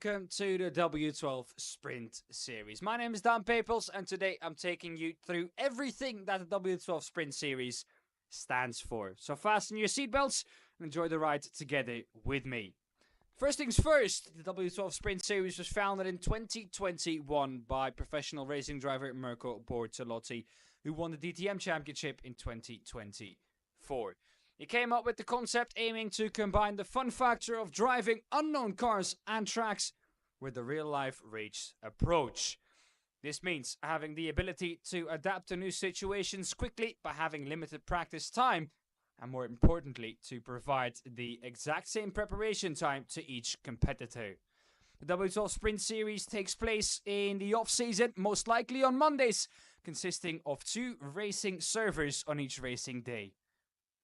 welcome to the W12 Sprint Series. My name is Dan Papels, and today I'm taking you through everything that the W12 Sprint Series stands for. So fasten your seatbelts and enjoy the ride together with me. First things first, the W12 Sprint Series was founded in 2021 by professional racing driver Mirko Bortolotti, who won the DTM Championship in 2024. He came up with the concept aiming to combine the fun factor of driving unknown cars and tracks with the real-life race approach. This means having the ability to adapt to new situations quickly by having limited practice time, and more importantly, to provide the exact same preparation time to each competitor. The W12 Sprint Series takes place in the off-season, most likely on Mondays, consisting of 2 racing servers on each racing day.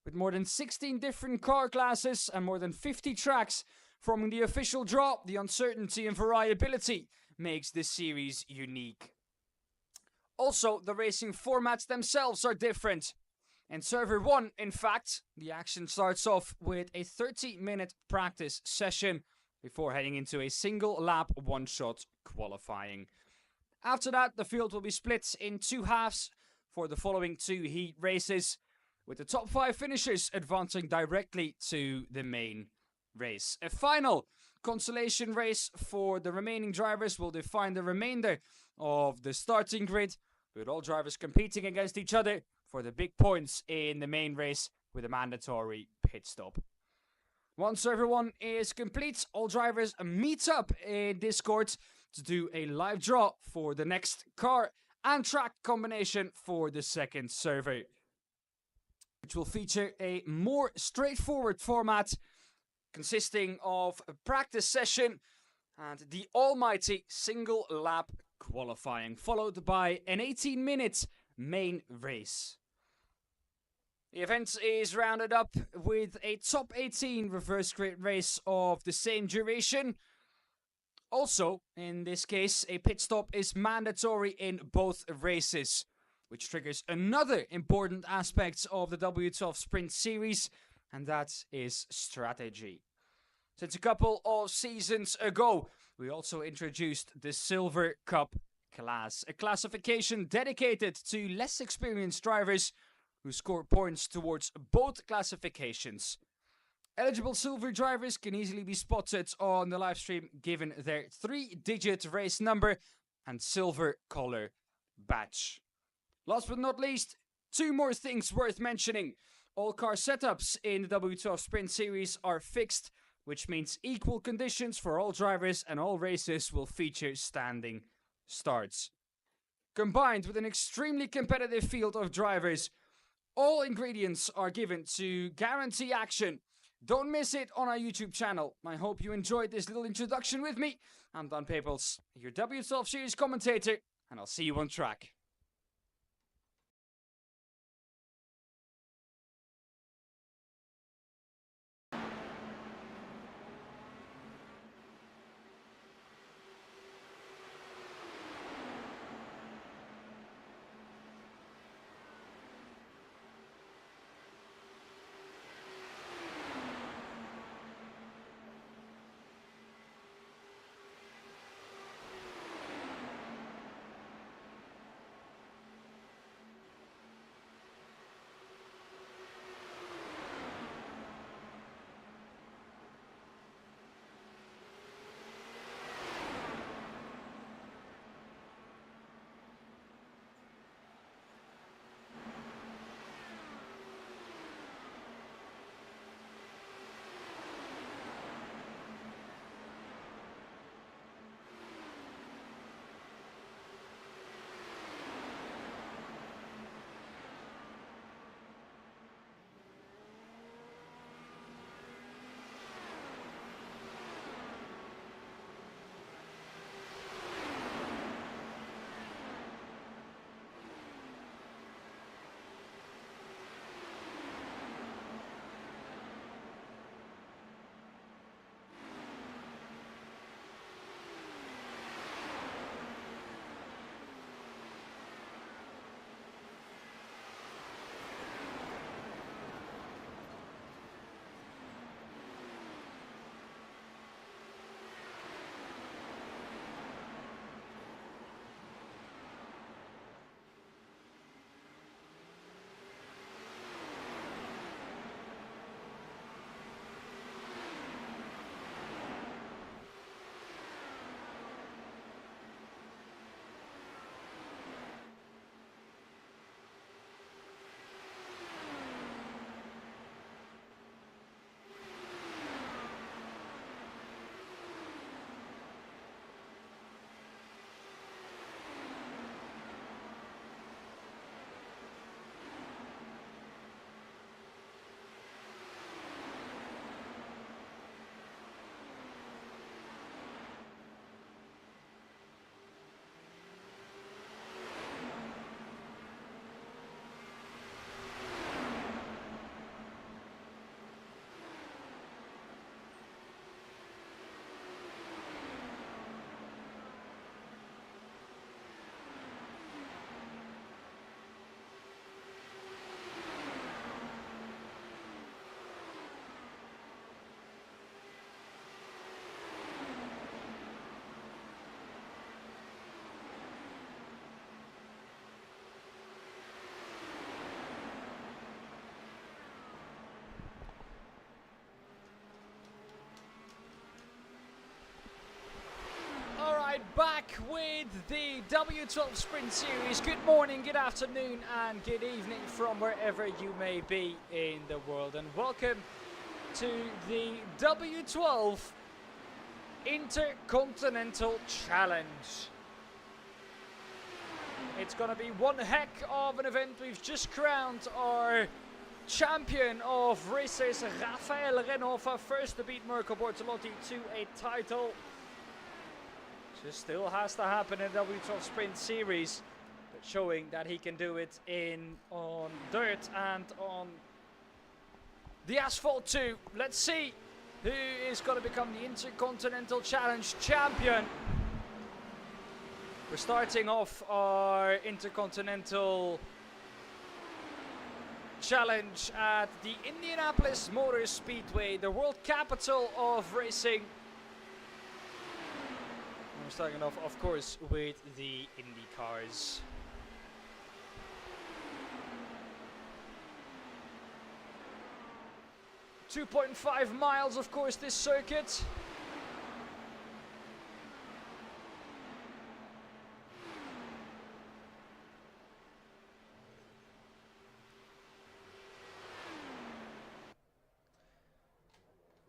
With more than 16 different car classes and more than 50 tracks forming the official draw, the uncertainty and variability makes this series unique. Also, the racing formats themselves are different. In Server 1, in fact, the action starts off with a 30-minute practice session before heading into a single lap one-shot qualifying. After that, the field will be split in 2 halves for the following 2 heat races, with the top 5 finishers advancing directly to the main race. A final consolation race for the remaining drivers will define the remainder of the starting grid, with all drivers competing against each other for the big points in the main race with a mandatory pit stop. Once everyone is complete, all drivers meet up in Discord to do a live draw for the next car and track combination for the second server, which will feature a more straightforward format consisting of a practice session and the almighty single lap qualifying, followed by an 18-minute main race. The event is rounded up with a top 18 reverse grid race of the same duration. Also, in this case, a pit stop is mandatory in both races, which triggers another important aspect of the W12 Sprint Series, and that is strategy. Since a couple of seasons ago, we also introduced the Silver Cup class, a classification dedicated to less experienced drivers who score points towards both classifications. Eligible silver drivers can easily be spotted on the livestream given their 3-digit race number and silver color badge. Last but not least, 2 more things worth mentioning. All car setups in the W12 Sprint Series are fixed, which means equal conditions for all drivers and all races will feature standing starts. Combined with an extremely competitive field of drivers, all ingredients are given to guarantee action. Don't miss it on our YouTube channel. I hope you enjoyed this little introduction with me. I'm Dan Papels, your W12 Series commentator, and I'll see you on track. back with the W12 Sprint Series. Good morning, good afternoon, and good evening from wherever you may be in the world. And welcome to the W12 Intercontinental Challenge. It's gonna be one heck of an event. We've just crowned our champion of racers, Rafael Renova, first to beat Mirko Bortolotti to a title. Just still has to happen in the W12 Sprint Series, but showing that he can do it on dirt and on the asphalt too. Let's see who is going to become the Intercontinental Challenge champion. We're starting off our Intercontinental Challenge at the Indianapolis Motor Speedway, the world capital of racing. We're starting off, of course, with the Indy cars. .5 miles, of course, this circuit.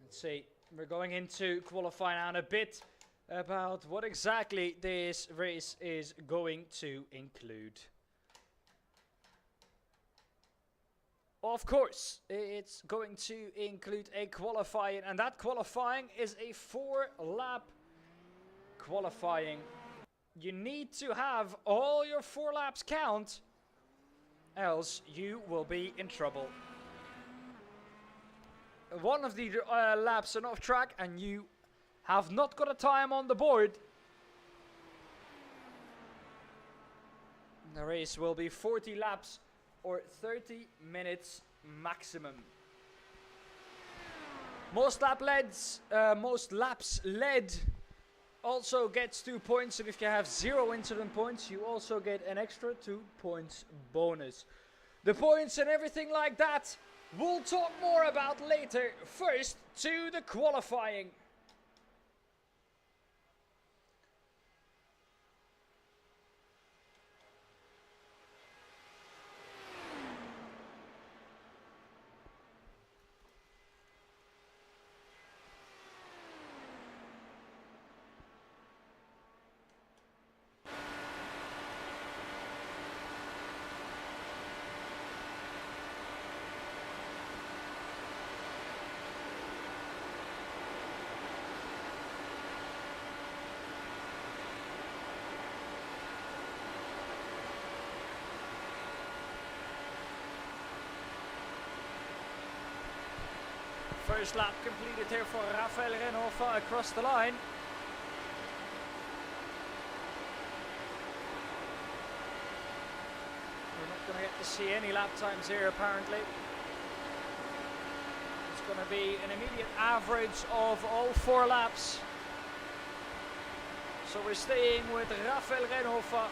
Let's see, we're going into qualifying out a bit about what exactly this race is going to include. Of course, it's going to include a qualifying, and that qualifying is a 4-lap qualifying. You need to have all your 4 laps count, else you will be in trouble. One of the laps are off track and you have not got a time on the board. The race will be 40 laps or 30 minutes maximum. Most laps led also gets 2 points, and if you have 0 incident points, you also get an extra 2 points bonus. The points and everything like that we'll talk more about later. First, to the qualifying. First lap completed here for Rafael Renova across the line. We're not going to get to see any lap times here apparently. It's going to be an immediate average of all 4 laps. So we're staying with Rafael Renova.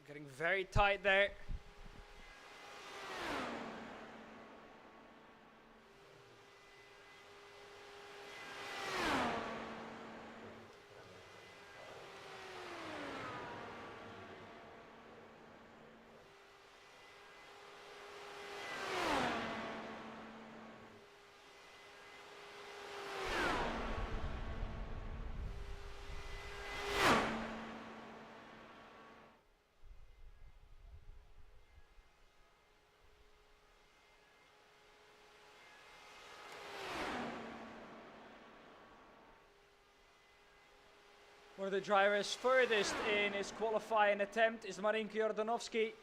Getting very tight there. One of the drivers furthest in his qualifying attempt is Marinko Jordanovski.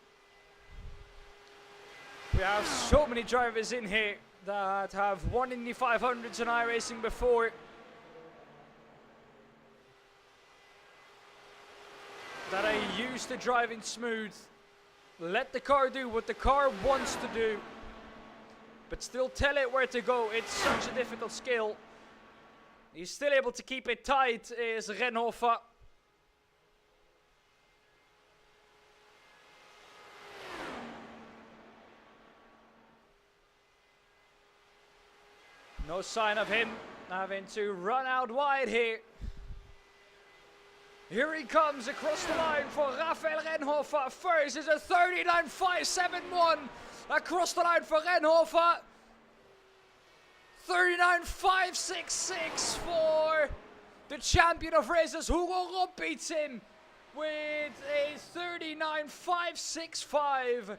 We have so many drivers in here that have won Indy 500s in iRacing before, that are used to driving smooth. Let the car do what the car wants to do, but still tell it where to go. It's such a difficult skill. He's still able to keep it tight, is Renova. No sign of him having to run out wide here. Here he comes across the line for Rafael Renhofer. First is a 39.571 across the line for Renhofer. 39.566 for the champion of races. Hugo Rob beats him with a 39.565.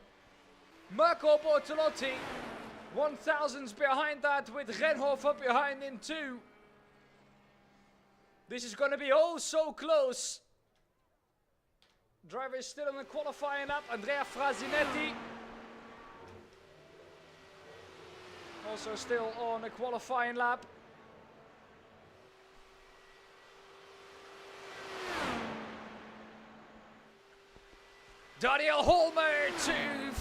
Marco Bortolotti, 1,000s behind that, with Renhofer behind him too. This is going to be oh so close. Driver is still in the qualifying lap. Andrea Frazinetti also still on a qualifying lap. Daniel Holmer to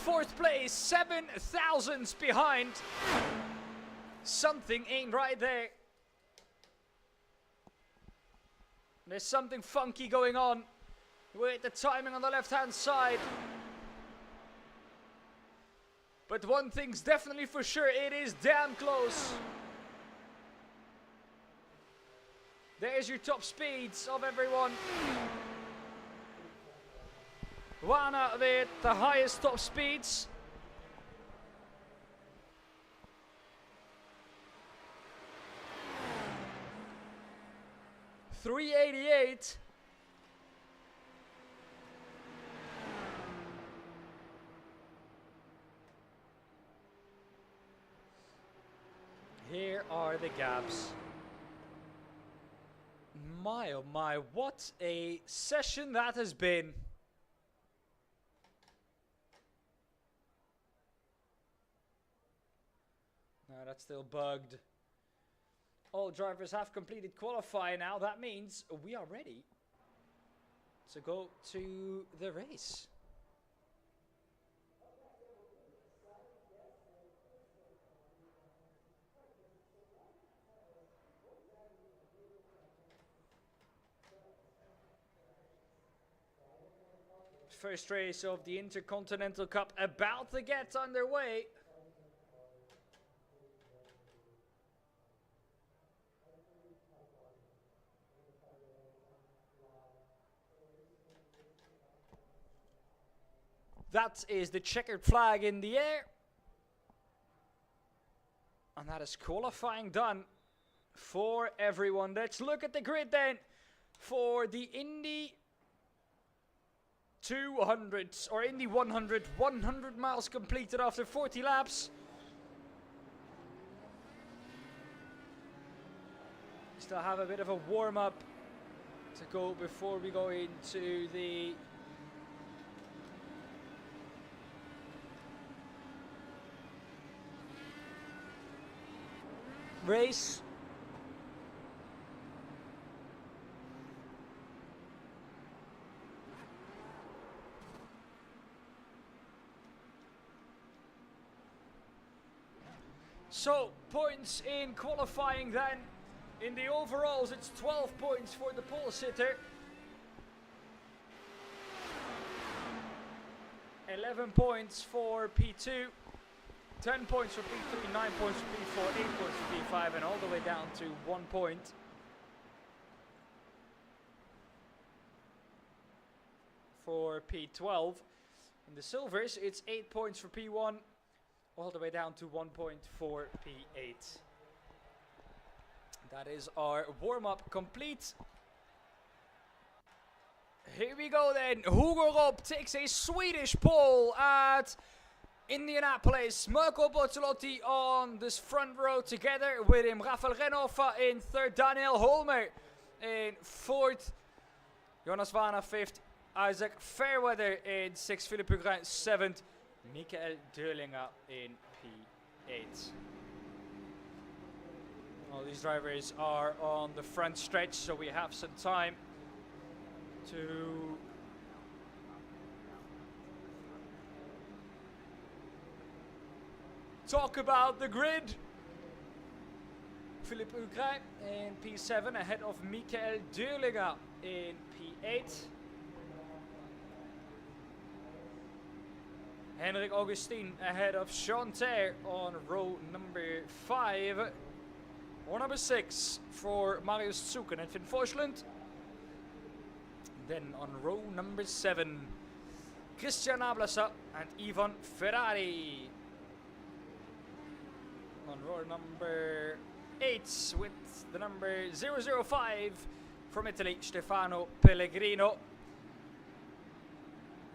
4th place, 7,000s behind. Something ain't right there. There's something funky going on with the timing on the left-hand side. But one thing's definitely for sure, it is damn close. There's your top speeds of everyone. Wana with the highest top speeds. .388. Here are the gaps. My oh my, what a session that has been. No, that's still bugged. All drivers have completed qualifying now. That means we are ready to go to the race. First race of the Intercontinental Cup about to get underway. That is the checkered flag in the air. And that is qualifying done for everyone. Let's look at the grid then for the Indy 200 or Indy 100. 100 miles completed after 40 laps. Still have a bit of a warm-up to go before we go into the race. So, points in qualifying then. In the overalls, it's 12 points for the pole sitter. 11 points for P2. 10 points for P3, 9 points for P4, 8 points for P5, and all the way down to 1 point for P12. In the silvers, it's 8 points for P1, all the way down to 1 point for P8. That is our warm-up complete. Here we go then. Hugo Rob takes a Swedish pole at Indianapolis. Marco Bortolotti on this front row together with him. Rafael Renhofer in third. Daniel Holmer in fourth. Jonas Wana fifth. Isaac Fairweather in sixth. Philippe Hugrin seventh. Michael Dörlinger in P8. All these drivers are on the front stretch, so we have some time to talk about the grid. Philippe Hugrin in P7 ahead of Michael Dörlinger in P8. Henrik Augustin ahead of Sean Terre on row number 5. Or number 6 for Marius Zucken and Finn Forsland. Then on row number 7, Christian Ablasa and Ivan Ferrari. On row number 8 with the number 005 from Italy, Stefano Pellegrino.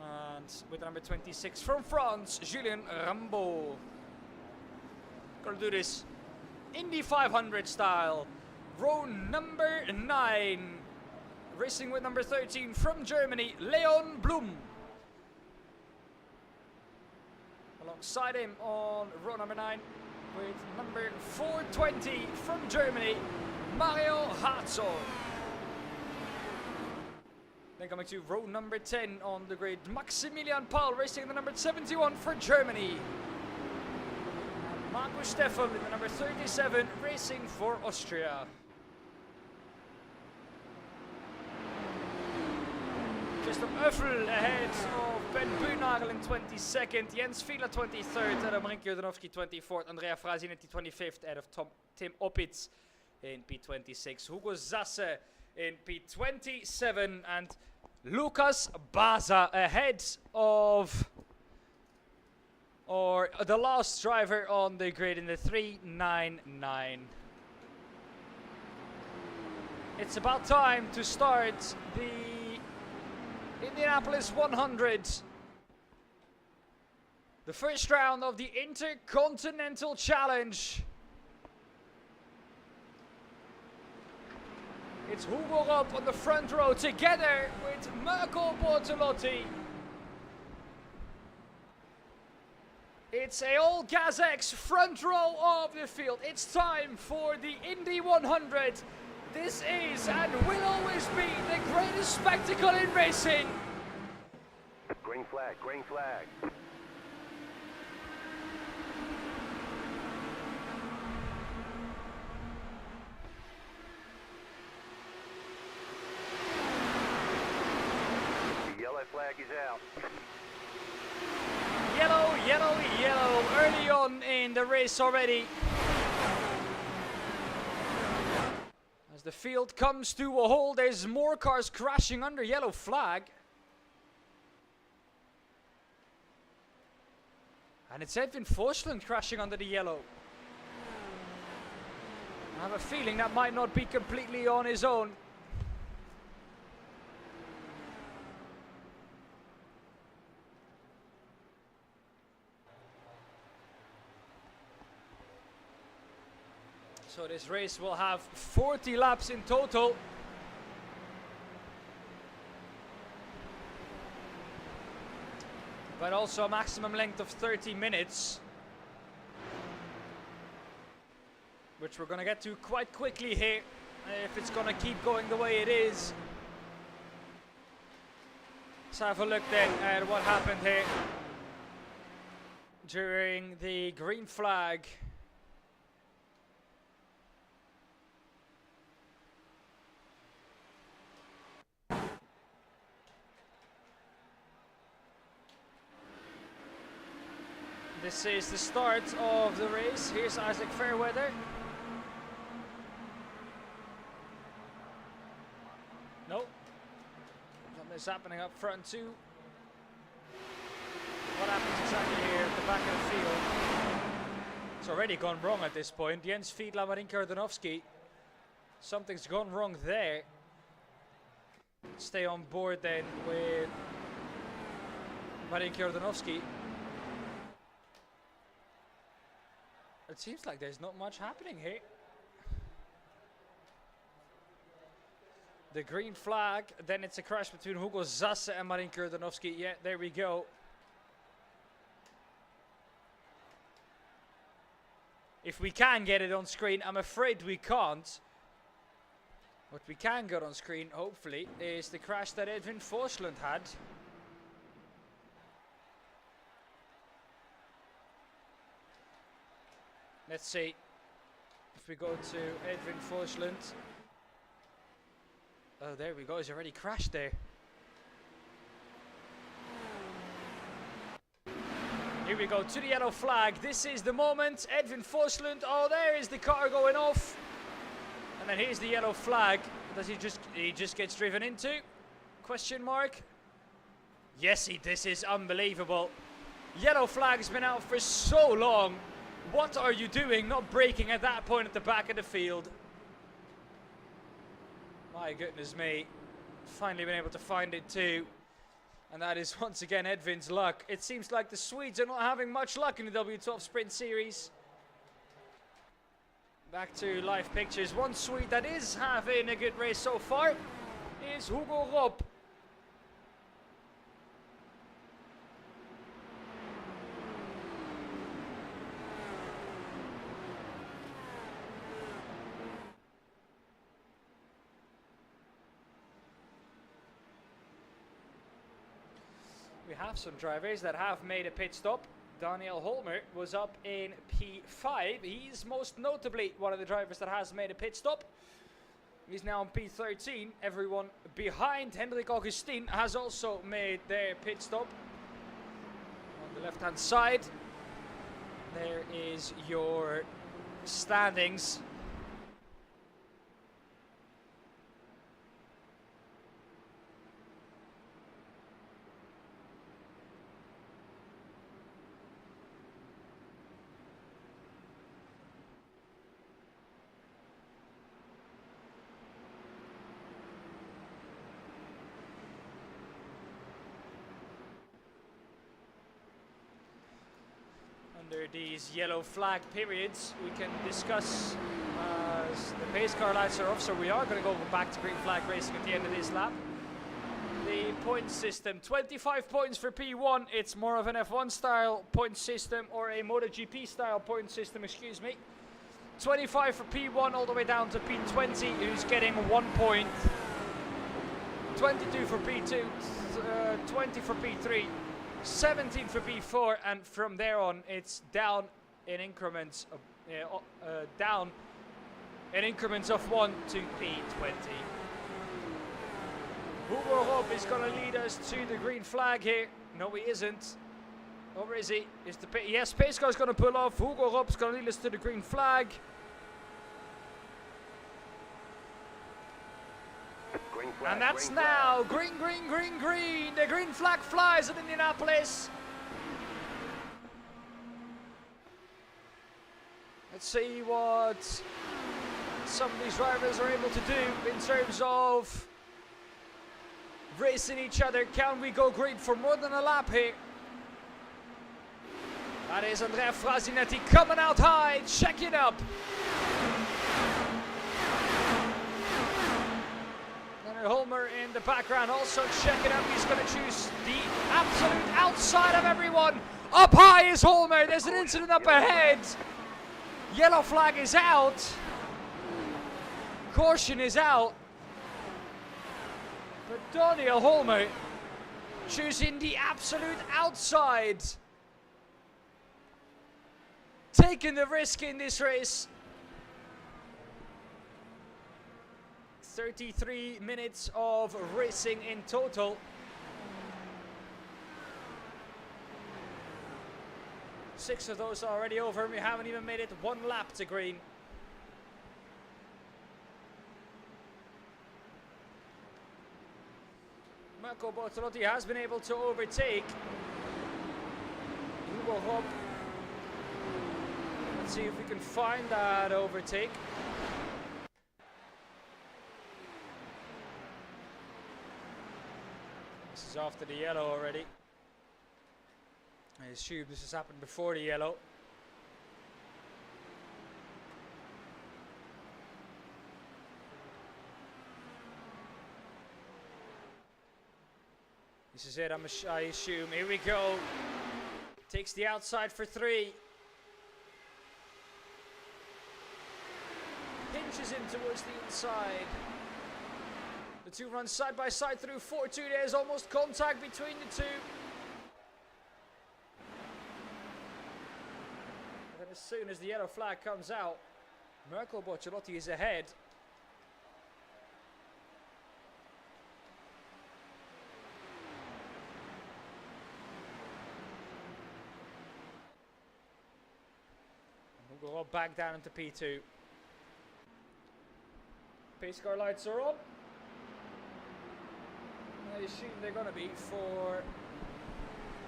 And with the number 26 from France, Julien Rambaud. Gonna do this Indy 500 style. Row number 9. Racing with number 13 from Germany, Leon Blum. Alongside him on row number 9 with number 420 from Germany, Mario Hartzog. Then coming to row number 10 on the grid, Maximilian Paul racing the number 71 for Germany. And Markus Steffel in the number 37 racing for Austria. Christoph Oeffel ahead of Ben Buhnagel in 22nd, Jens Fiedler 23rd, Adam Rinke-Jordanowski 24th, Andrea Frasinetti 25th ahead of Tim Opitz in P26, Hugo Zasse in P27, and Lukas Baza ahead of the last driver on the grid in the 399. It's about time to start the Indianapolis 100. The first round of the Intercontinental Challenge. It's Hugo Rob on the front row together with Mirko Bortolotti. It's all Gazek's front row of the field. It's time for the Indy 100. This is and will always be the greatest spectacle in racing. Green flag, green flag. The yellow flag is out. Yellow, yellow, yellow, early on in the race already. As the field comes to a halt, there's more cars crashing under yellow flag. And it's Edwin Forsland crashing under the yellow. I have a feeling that might not be completely on his own. So this race will have 40 laps in total. But also a maximum length of 30 minutes. Which we're going to get to quite quickly here, if it's going to keep going the way it is. Let's have a look then at what happened here during the green flag. This is the start of the race. Here's Isaac Fairweather. Nope. Something's happening up front too. What happens exactly here at the back of the field? It's already gone wrong at this point. Jens Fiedler, Marinka Jordanowski. Something's gone wrong there. Stay on board then with Marinka Jordanowski. It seems like there's not much happening here. The green flag, then it's a crash between Hugo Zasse and Marinka Jordanowski. Yeah, there we go. If we can get it on screen, I'm afraid we can't. What we can get on screen, hopefully, is the crash that Edwin Forsland had. Let's see if we go to Edwin Forsland. Oh, there we go. He's already crashed there. Here we go to the yellow flag. This is the moment. Edwin Forsland. Oh, there is the car going off. And then here's the yellow flag. Does he just gets driven into? Question mark. Yes, this is unbelievable. Yellow flag's been out for so long. What are you doing not braking at that point at the back of the field? My goodness me. Finally been able to find it too. And that is once again Edvin's luck. It seems like the Swedes are not having much luck in the W12 Sprint Series. Back to live pictures. One Swede that is having a good race so far is Hugo Rob. We have some drivers that have made a pit stop. Daniel Holmer was up in P5. He's most notably one of the drivers that has made a pit stop. He's now in P13. Everyone behind Hendrik Augustin has also made their pit stop. On the left-hand side, there is your standings. Under these yellow flag periods, we can discuss as the pace car lights are off, so we are going to go back to green flag racing at the end of this lap. The point system, 25 points for P1. It's more of an F1 style point system, or a MotoGP style point system, excuse me. 25 for P1 all the way down to P20, who's getting 1 point. 22 for P2, 20 for P3. 17 for P4, and from there on it's down in increments of, of 1 to P20. Hugo Rob is going to lead us to the green flag here. No, he isn't. Or is he? Yes, pace car is going to pull off. Hugo Rob's going to lead us to the green flag. Green flag, And that's green now flag. green, green, green, green. The green flag flies at Indianapolis. Let's see what some of these drivers are able to do in terms of racing each other. Can we go green for more than a lap here? That is Andrea Frasinetti coming out high, checking up. Holmer in the background also checking up. He's going to choose the absolute outside of everyone. Up high is Holmer. There's an incident up ahead. Yellow flag is out. Caution is out. But Daniel Holmer choosing the absolute outside. Taking the risk in this race. 33 minutes of racing in total. 6 of those are already over, and we haven't even made it 1 lap to green. Marco Bortolotti has been able to overtake Hugo Rob. Let's see if we can find that overtake. This is after the yellow already. I assume this has happened before the yellow. This is it, I assume. Here we go. Takes the outside for 3. Pinches in towards the inside. The two run side by side through 4-2. There's almost contact between the two. And then as soon as the yellow flag comes out, Marco Bortolotti is ahead. And we'll go back down into P2. pace car lights are on. I assume they're going to be for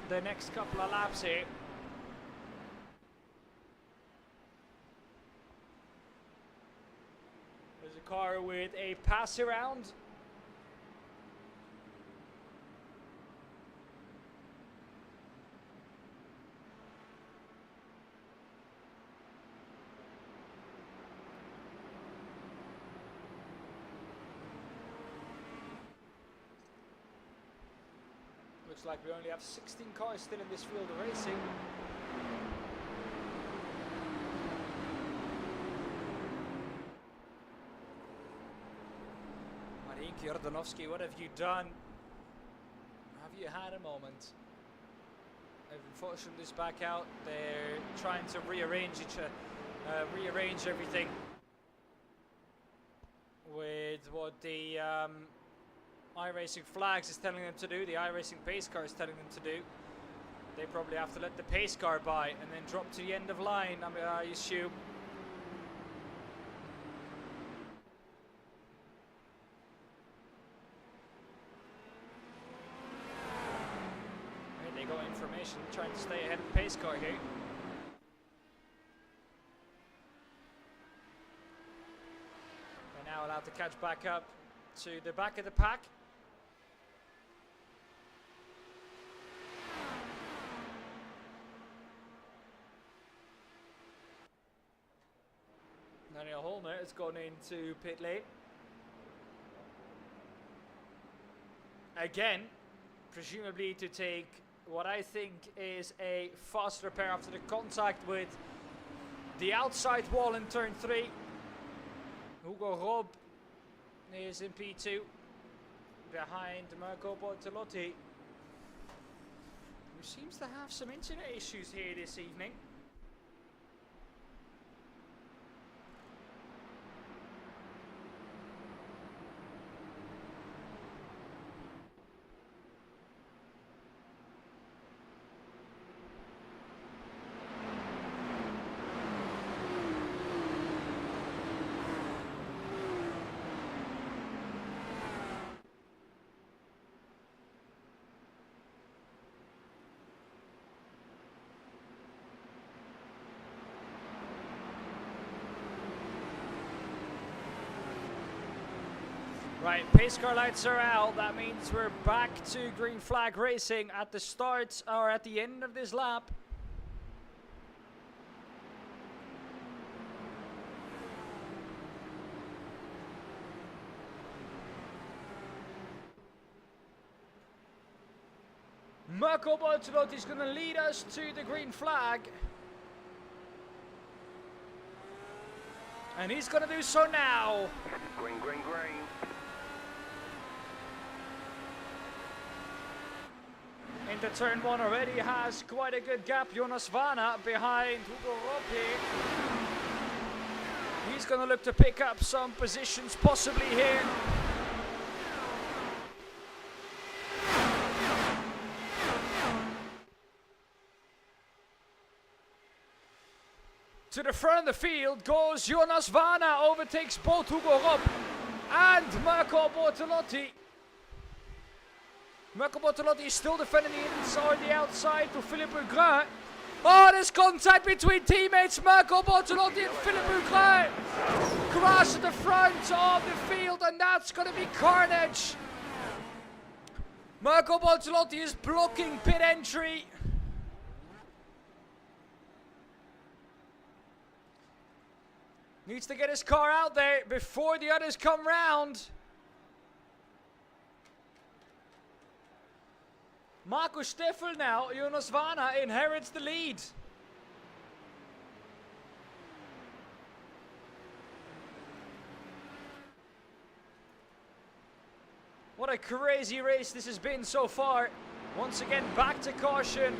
the next couple of laps here. There's a car with a pass around. Looks like we only have 16 cars still in this field of racing. Marinki Jordanovsky, what have you done? Have you had a moment? They've unfortunately this back out. They're trying to rearrange everything with what the iRacing Flags is telling them to do, the iRacing pace car is telling them to do. They probably have to let the pace car by and then drop to the end of line, I assume. They got information, trying to stay ahead of the pace car here. They're now allowed to catch back up to the back of the pack. Daniel Holmer has gone into pit lane. Again, presumably to take what I think is a fast repair after the contact with the outside wall in turn 3. Hugo Rob is in P2 behind Marco Bortolotti, who seems to have some internet issues here this evening. Right, pace car lights are out. That means we're back to green flag racing at the start or at the end of this lap. Marco Bortolotti is going to lead us to the green flag. And he's going to do so now. Green, green, green. Into turn 1 already has quite a good gap. Jonas Vana behind Hugo Roppe. He's going to look to pick up some positions possibly here. To the front of the field goes Jonas Vana, overtakes both Hugo Roppe and Marco Bortolotti. Marco Bortolotti is still defending the inside, the outside to Philippe Augrain. Oh, there's contact between teammates. Marco Bortolotti and Philippe Augrain crash at the front of the field, and that's going to be carnage. Marco Bortolotti is blocking pit entry. Needs to get his car out there before the others come round. Markus Steffel now, Jonas Vana inherits the lead. What a crazy race this has been so far. Once again, back to caution.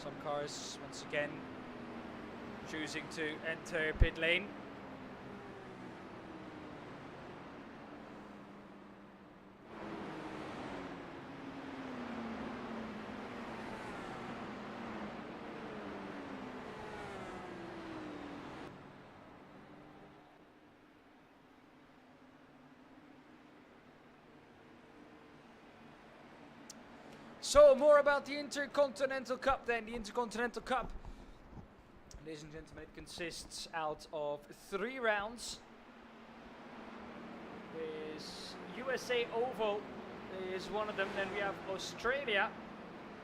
Some cars, once again, choosing to enter pit lane. So, more about the Intercontinental Cup then. The Intercontinental Cup, ladies and gentlemen, it consists out of 3 rounds. There's USA Oval is one of them. Then we have Australia.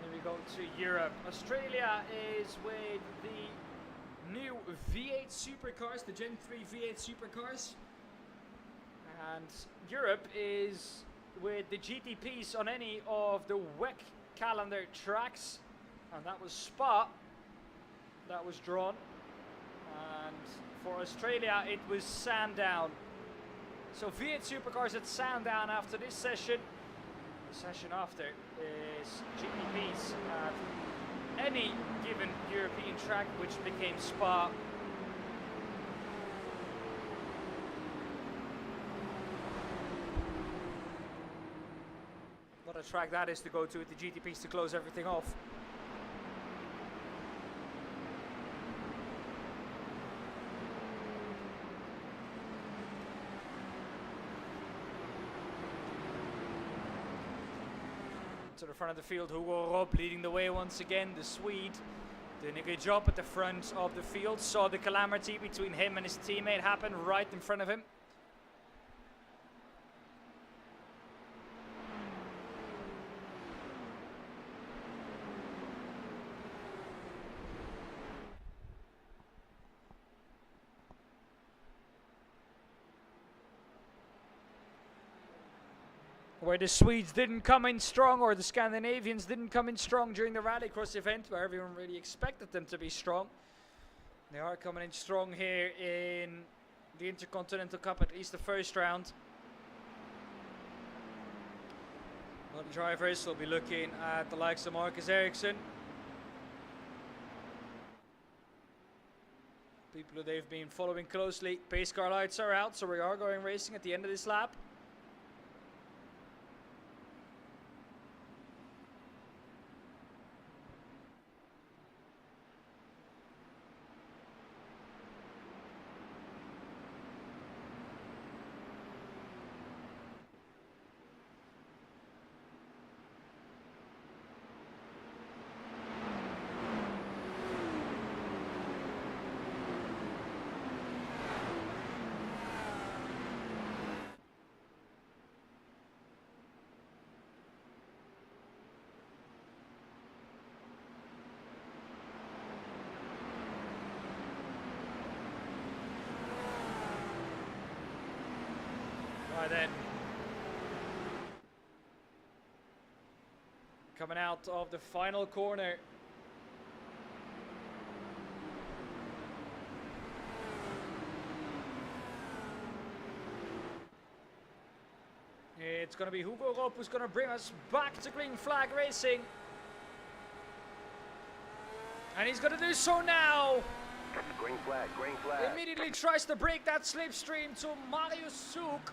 Then we go to Europe. Australia is with the new V8 supercars, the Gen 3 V8 supercars. And Europe is with the GTPs on any of the WEC calendar tracks, and that was Spa that was drawn, and for Australia it was Sandown. So V8 supercars at Sandown after this session. The session after is GTPs at any given European track, which became Spa. What a track that is to go to with the GTPs to close everything off. To the front of the field, Hugo Rob leading the way once again, the Swede. Doing a good job at the front of the field. Saw the calamity between him and his teammate happen right in front of him. Where the Swedes didn't come in strong, or the Scandinavians didn't come in strong during the Rallycross event, where everyone really expected them to be strong. They are coming in strong here in the Intercontinental Cup, at least the first round. Well, the drivers will be looking at the likes of Marcus Ericsson. People who they've been following closely. Pace car lights are out, so we are going racing at the end of this lap. Right then. Coming out of the final corner. It's going to be Hugo Rob who's going to bring us back to green flag racing. And he's going to do so now. Green flag, green flag. Immediately tries to break that slipstream to Marius Souk,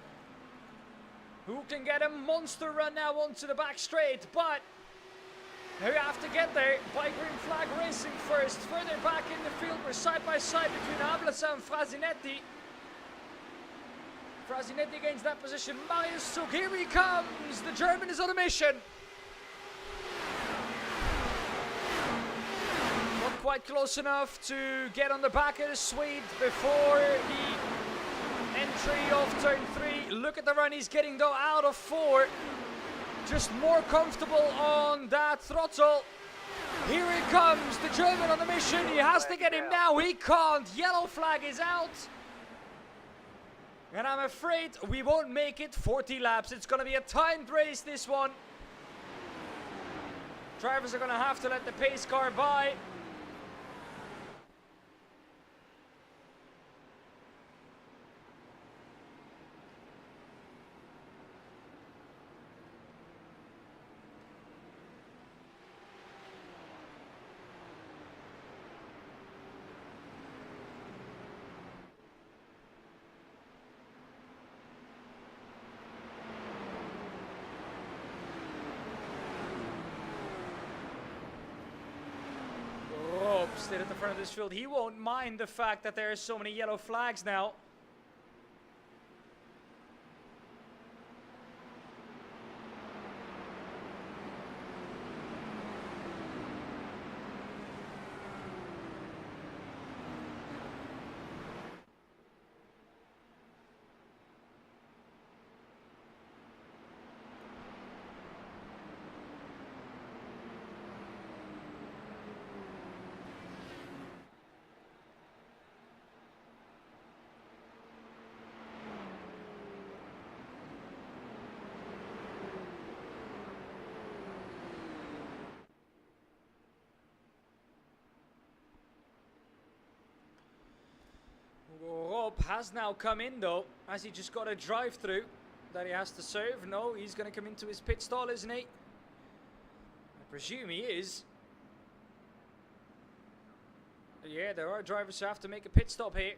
who can get a monster run now onto the back straight, but we have to get there by green flag racing first. Further back in the field, we're side by side between Ablasa and Frasinetti. Frasinetti gains that position. Marius Souk, here he comes. The German is on a mission. Not quite close enough to get on the back of the Swede before the entry of turn 3. Look at the run he's getting though out of 4. Just more comfortable on that throttle. Here he comes, the German on the mission. He has to get him now. He can't. Yellow flag is out. And I'm afraid we won't make it 40 laps. It's going to be a timed race, this one. Drivers are going to have to let the pace car by. posted at the front of this field. He won't mind the fact that there are so many yellow flags now. Rob has now come in though. Has he just got a drive through that he has to serve? No, he's going to come into his pit stall, isn't he? I presume he is. Yeah, there are drivers who have to make a pit stop here.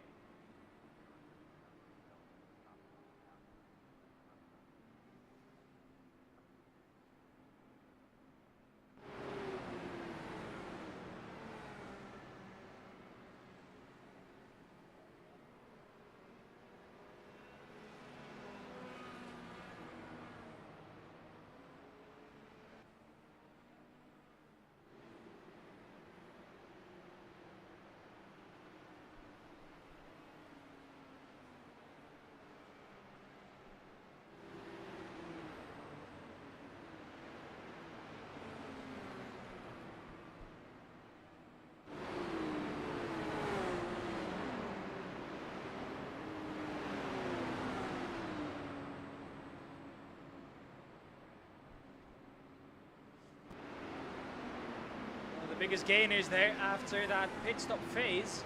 Biggest gainers there after that pit stop phase.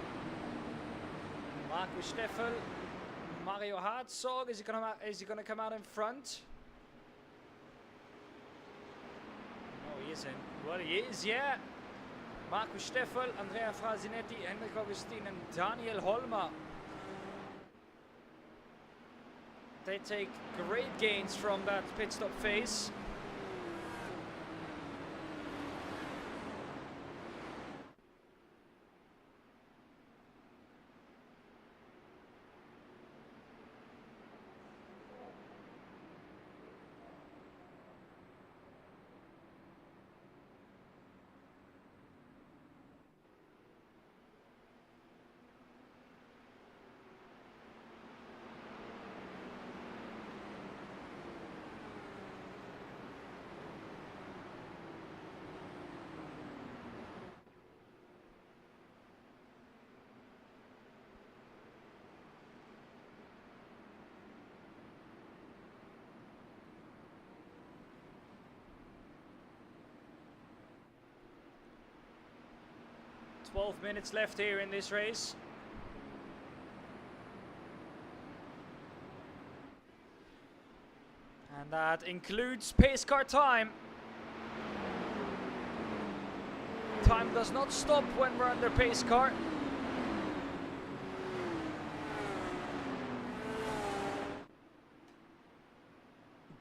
Markus Steffel, Mario Hartzog, is he gonna come out in front? No, he isn't. Well, he is, yeah. Markus Steffel, Andrea Frasinetti, Hendrik Augustin and Daniel Holmer. They take great gains from that pit stop phase. "12 minutes left here in this race. And that includes pace car time. Time does not stop when we're under pace car.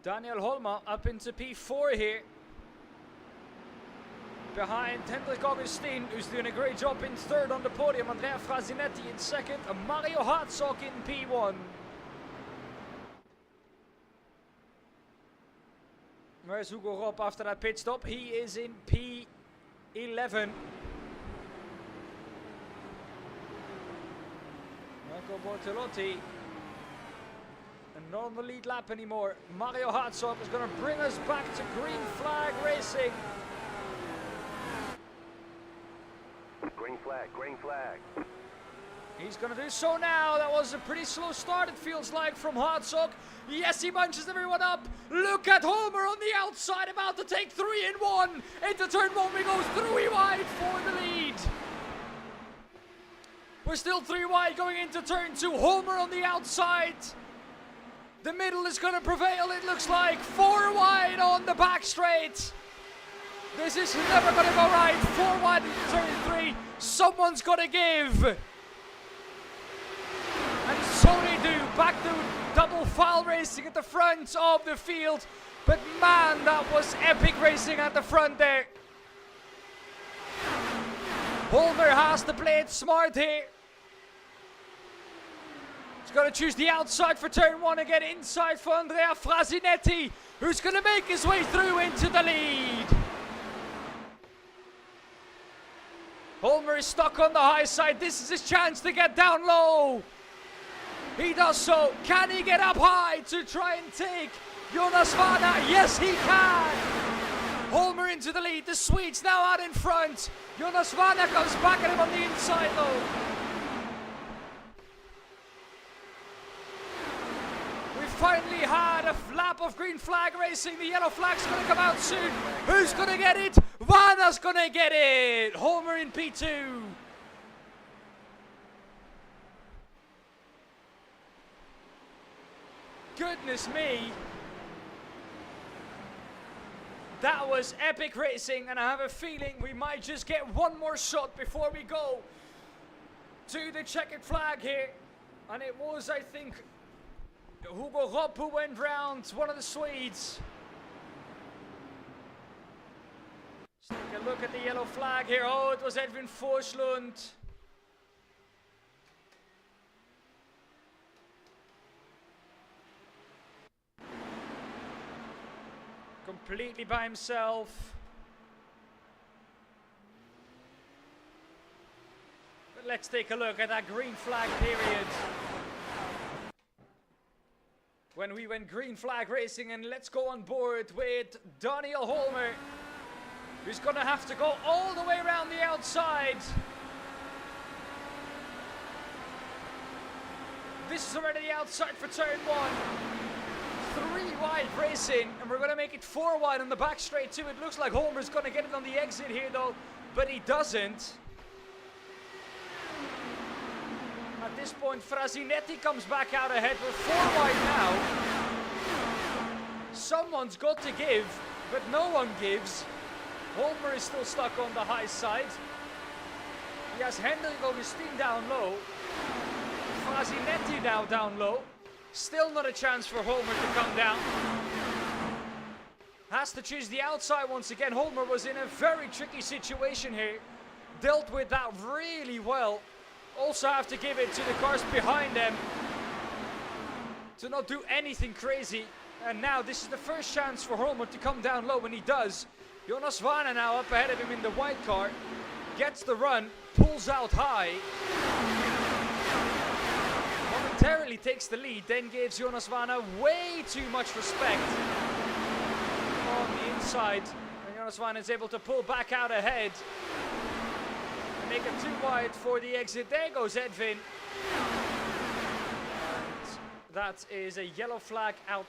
Daniel Holmer up into P4 here. Behind Hendrik Augustin, who's doing a great job in third on the podium. Andrea Frasinetti in second. And Mario Hartzog in P1. Where's Hugo Rob after that pit stop? He is in P11. Marco Bortolotti. And not on the lead lap anymore. Mario Hartzog is going to bring us back to green flag racing. Green flag, green flag. He's going to do so now. That was a pretty slow start, it feels like, from Hartzog. Yes, he bunches everyone up. Look at Holmer on the outside, about to take 3 in 1. Into turn 1, we go 3 wide for the lead. We're still 3 wide going into turn 2. Holmer on the outside. The middle is going to prevail, it looks like. 4 wide on the back straight. This is never going to go right. 4 wide into turn 3. Someone's got to give. And so they do. Back to double foul racing at the front of the field. But man, that was epic racing at the front there. Holmer has to play it smart here. He's got to choose the outside for turn 1 and get inside for Andrea Frasinetti, who's going to make his way through into the lead. Holmer is stuck on the high side. This is his chance to get down low. He does so. Can he get up high to try and take Jonas Vanna? Yes, he can. Holmer into the lead. The Swedes now out in front. Jonas Vanna comes back at him on the inside though. We finally had a lap of green flag racing. The yellow flag's going to come out soon. Who's going to get it? Vanna's going to get it. Holmer in P2. Goodness me. That was epic racing, and I have a feeling we might just get one more shot before we go to the checkered flag here. And it was, I think, Hugo Robb who went round, one of the Swedes. Let's take a look at the yellow flag here. Oh, it was Edwin Forslund. Completely by himself. But let's take a look at that green flag period. When we went green flag racing, and let's go on board with Daniel Holmer, who's going to have to go all the way around the outside. This is already the outside for turn 1. 3 wide racing, and we're going to make it 4 wide on the back straight too. It looks like Holmer's going to get it on the exit here though, but he doesn't. At this point, Frasinetti comes back out ahead. We're 4 wide now. Someone's got to give, but no one gives. Holmer is still stuck on the high side. He has Hendrik Augustin down low. Frasinetti now down low. Still not a chance for Holmer to come down. Has to choose the outside once again. Holmer was in a very tricky situation here. Dealt with that really well. Also have to give it to the cars behind them to not do anything crazy. And now this is the first chance for Holmer to come down low, and he does. Jonas Vanna now up ahead of him in the white car. Gets the run, pulls out high. Momentarily takes the lead, then gives Jonas Vanna way too much respect on the inside. And Jonas Vanna is able to pull back out ahead. And make it 2 wide for the exit. There goes Edwin. And that is a yellow flag out.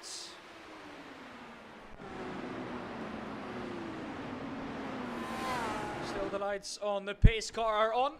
Still the lights on the pace car are on.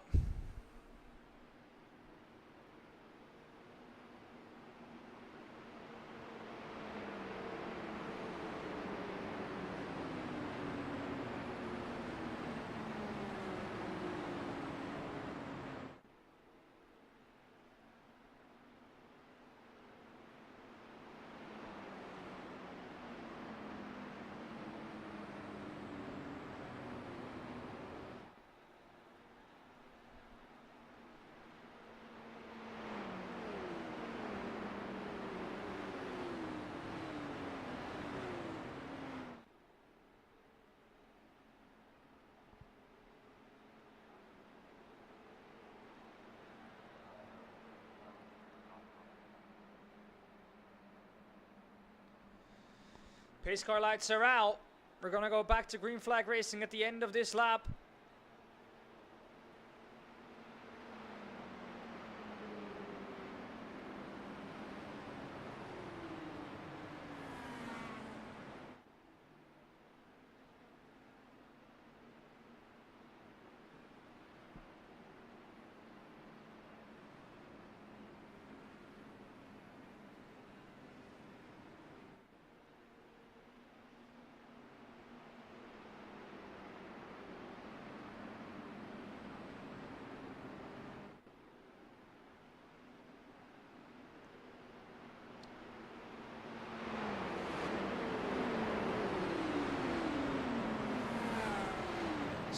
Pace car lights are out. We're going to go back to green flag racing at the end of this lap.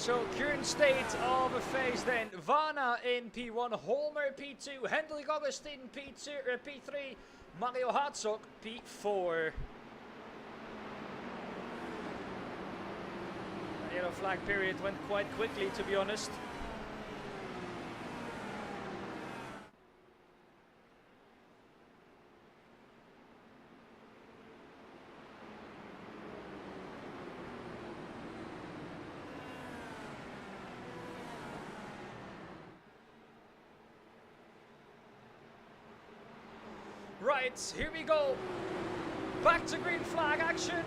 So current state of affairs then. Vanna in P1, Holmer P2, Hendrik Augustin P2, P3, Mario Hatzok P4. The yellow flag period went quite quickly, to be honest. Right, here we go. Back to green flag action.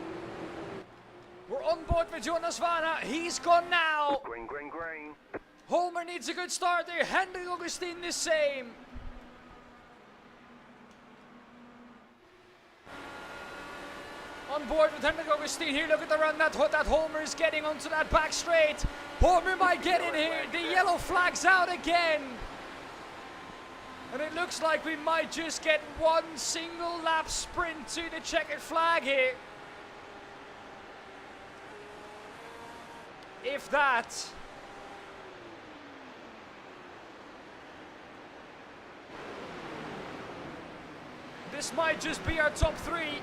We're on board with Jonas Vanna. He's gone now. Green, green, green. Holmer needs a good start there. Hendrik Augustin the same. On board with Hendrik Augustin here. Look at the run that Holmer is getting onto that back straight. Holmer might get in here. The yellow flag's out again. And it looks like we might just get one single lap sprint to the checkered flag here. If that. This might just be our top three.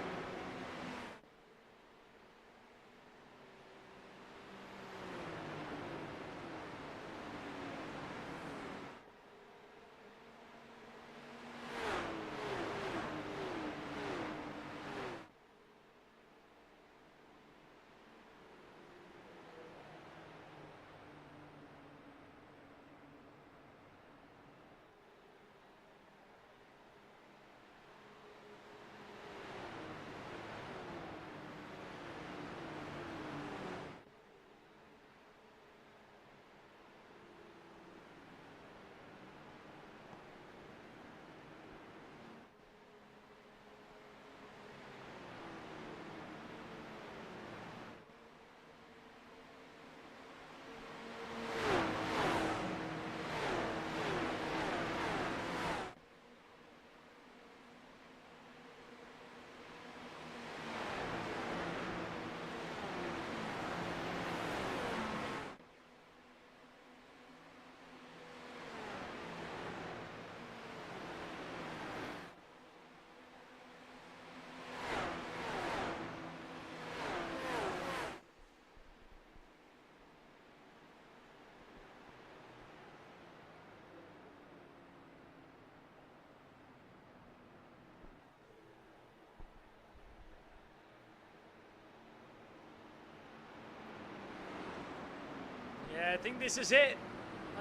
Yeah, I think this is it.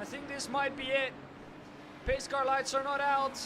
I think this might be it. Pace car lights are not out.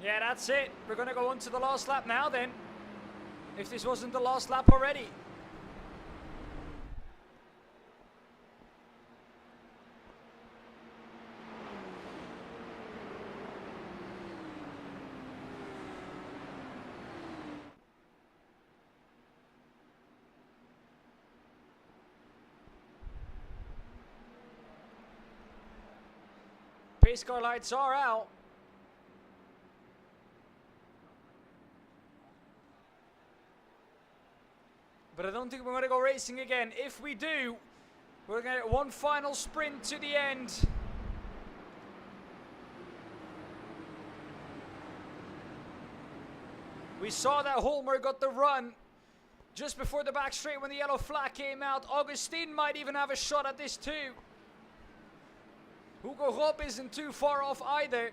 Yeah, that's it. We're going to go on to the last lap now then. If this wasn't the last lap already. Pace car lights are out. But I don't think we're going to go racing again. If we do, we're going to get one final sprint to the end. We saw that Holmer got the run just before the back straight when the yellow flag came out. Augustin might even have a shot at this too. Hugo Rob isn't too far off either.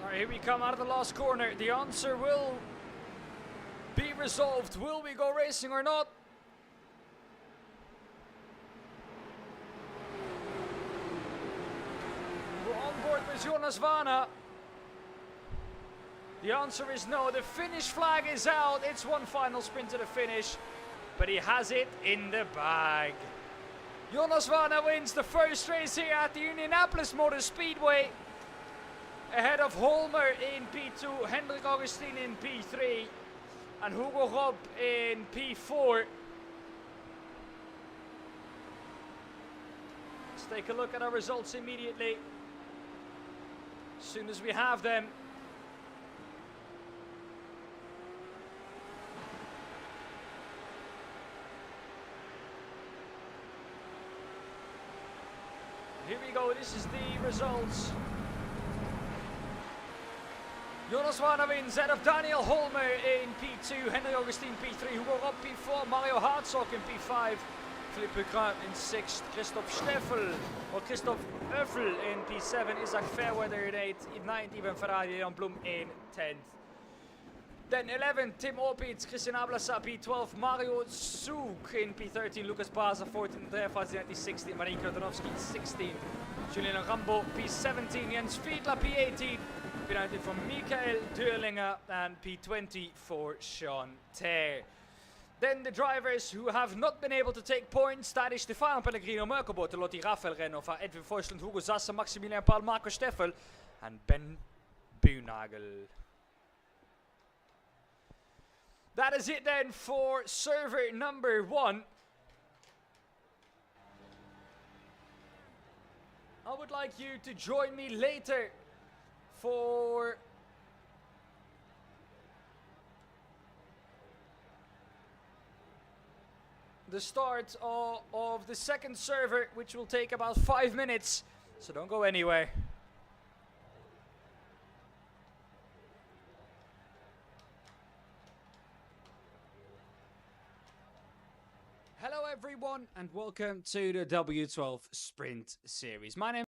Alright, here we come out of the last corner. The answer will be resolved. Will we go racing or not? We're on board with Jonas Vana. The answer is no. The finish flag is out. It's one final sprint to the finish, but he has it in the bag. Jonas Vana wins the first race here at the Indianapolis Motor Speedway, ahead of Holmer in P2, Hendrik Augustin in P3, and Hugo Rob in P4. Let's take a look at our results immediately, as soon as we have them. Here we go, this is the results. Jonas Vana wins ahead of Daniel Holmer in P2, Henry Augustin P3, Hugo Rob P4, Mario Hartzog in P5, Philippe Legrand in 6th, Christoph Steffel, or Christoph Oeffel in P7, Isaac Fairweather in 8th, 9th, Ivan Ferrari, Leon Blum in 10th. Then 11th, Tim Opitz, Christian Ablasa P12, Mario Zug in P13, Lucas Baza 14th, Andrea Fazinetti 16th, Marin Kratonowski 16th, Julien Rambo P17, Jens Fiedler P18, P19 for Michael Durlinger, and P20 for Sean Ter. Then the drivers who have not been able to take points, that is Stefano Pellegrino, Mirko Bortolotti, Rafael Renova, Edwin Voigtland, Hugo Sassa, Maximilian Paul, Marco Steffel, and Ben Buhnagel. That is it then for server number 1. I would like you to join me later for the start of the second server, which will take about 5 minutes, so don't go anywhere. Hello everyone and welcome to the W12 Sprint Series. My name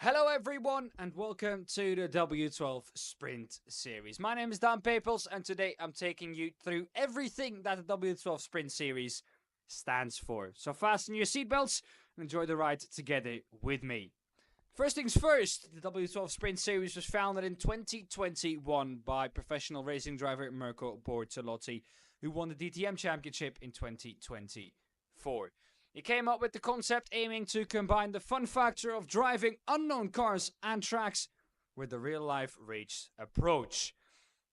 Hello everyone and welcome to the W12 Sprint Series. My name is Dan Papels and today I'm taking you through everything that the W12 Sprint Series stands for. So fasten your seatbelts and enjoy the ride together with me. First things first, the W12 Sprint Series was founded in 2021 by professional racing driver Mirko Bortolotti, who won the DTM Championship in 2024. He came up with the concept aiming to combine the fun factor of driving unknown cars and tracks with the real-life race approach.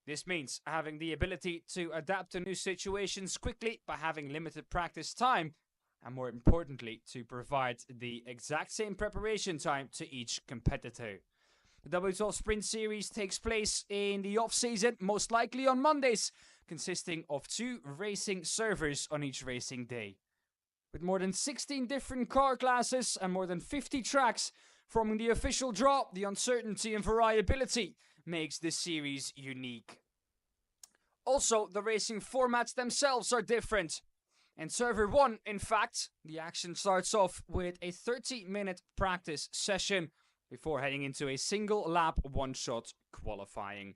This means having the ability to adapt to new situations quickly by having limited practice time, and more importantly, to provide the exact same preparation time to each competitor. The W12 Sprint Series takes place in the off-season, most likely on Mondays, consisting of 2 racing servers on each racing day. With more than 16 different car classes and more than 50 tracks forming the official draw, the uncertainty and variability makes this series unique. Also, the racing formats themselves are different. In Server 1, in fact, the action starts off with a 30-minute practice session before heading into a single lap one-shot qualifying.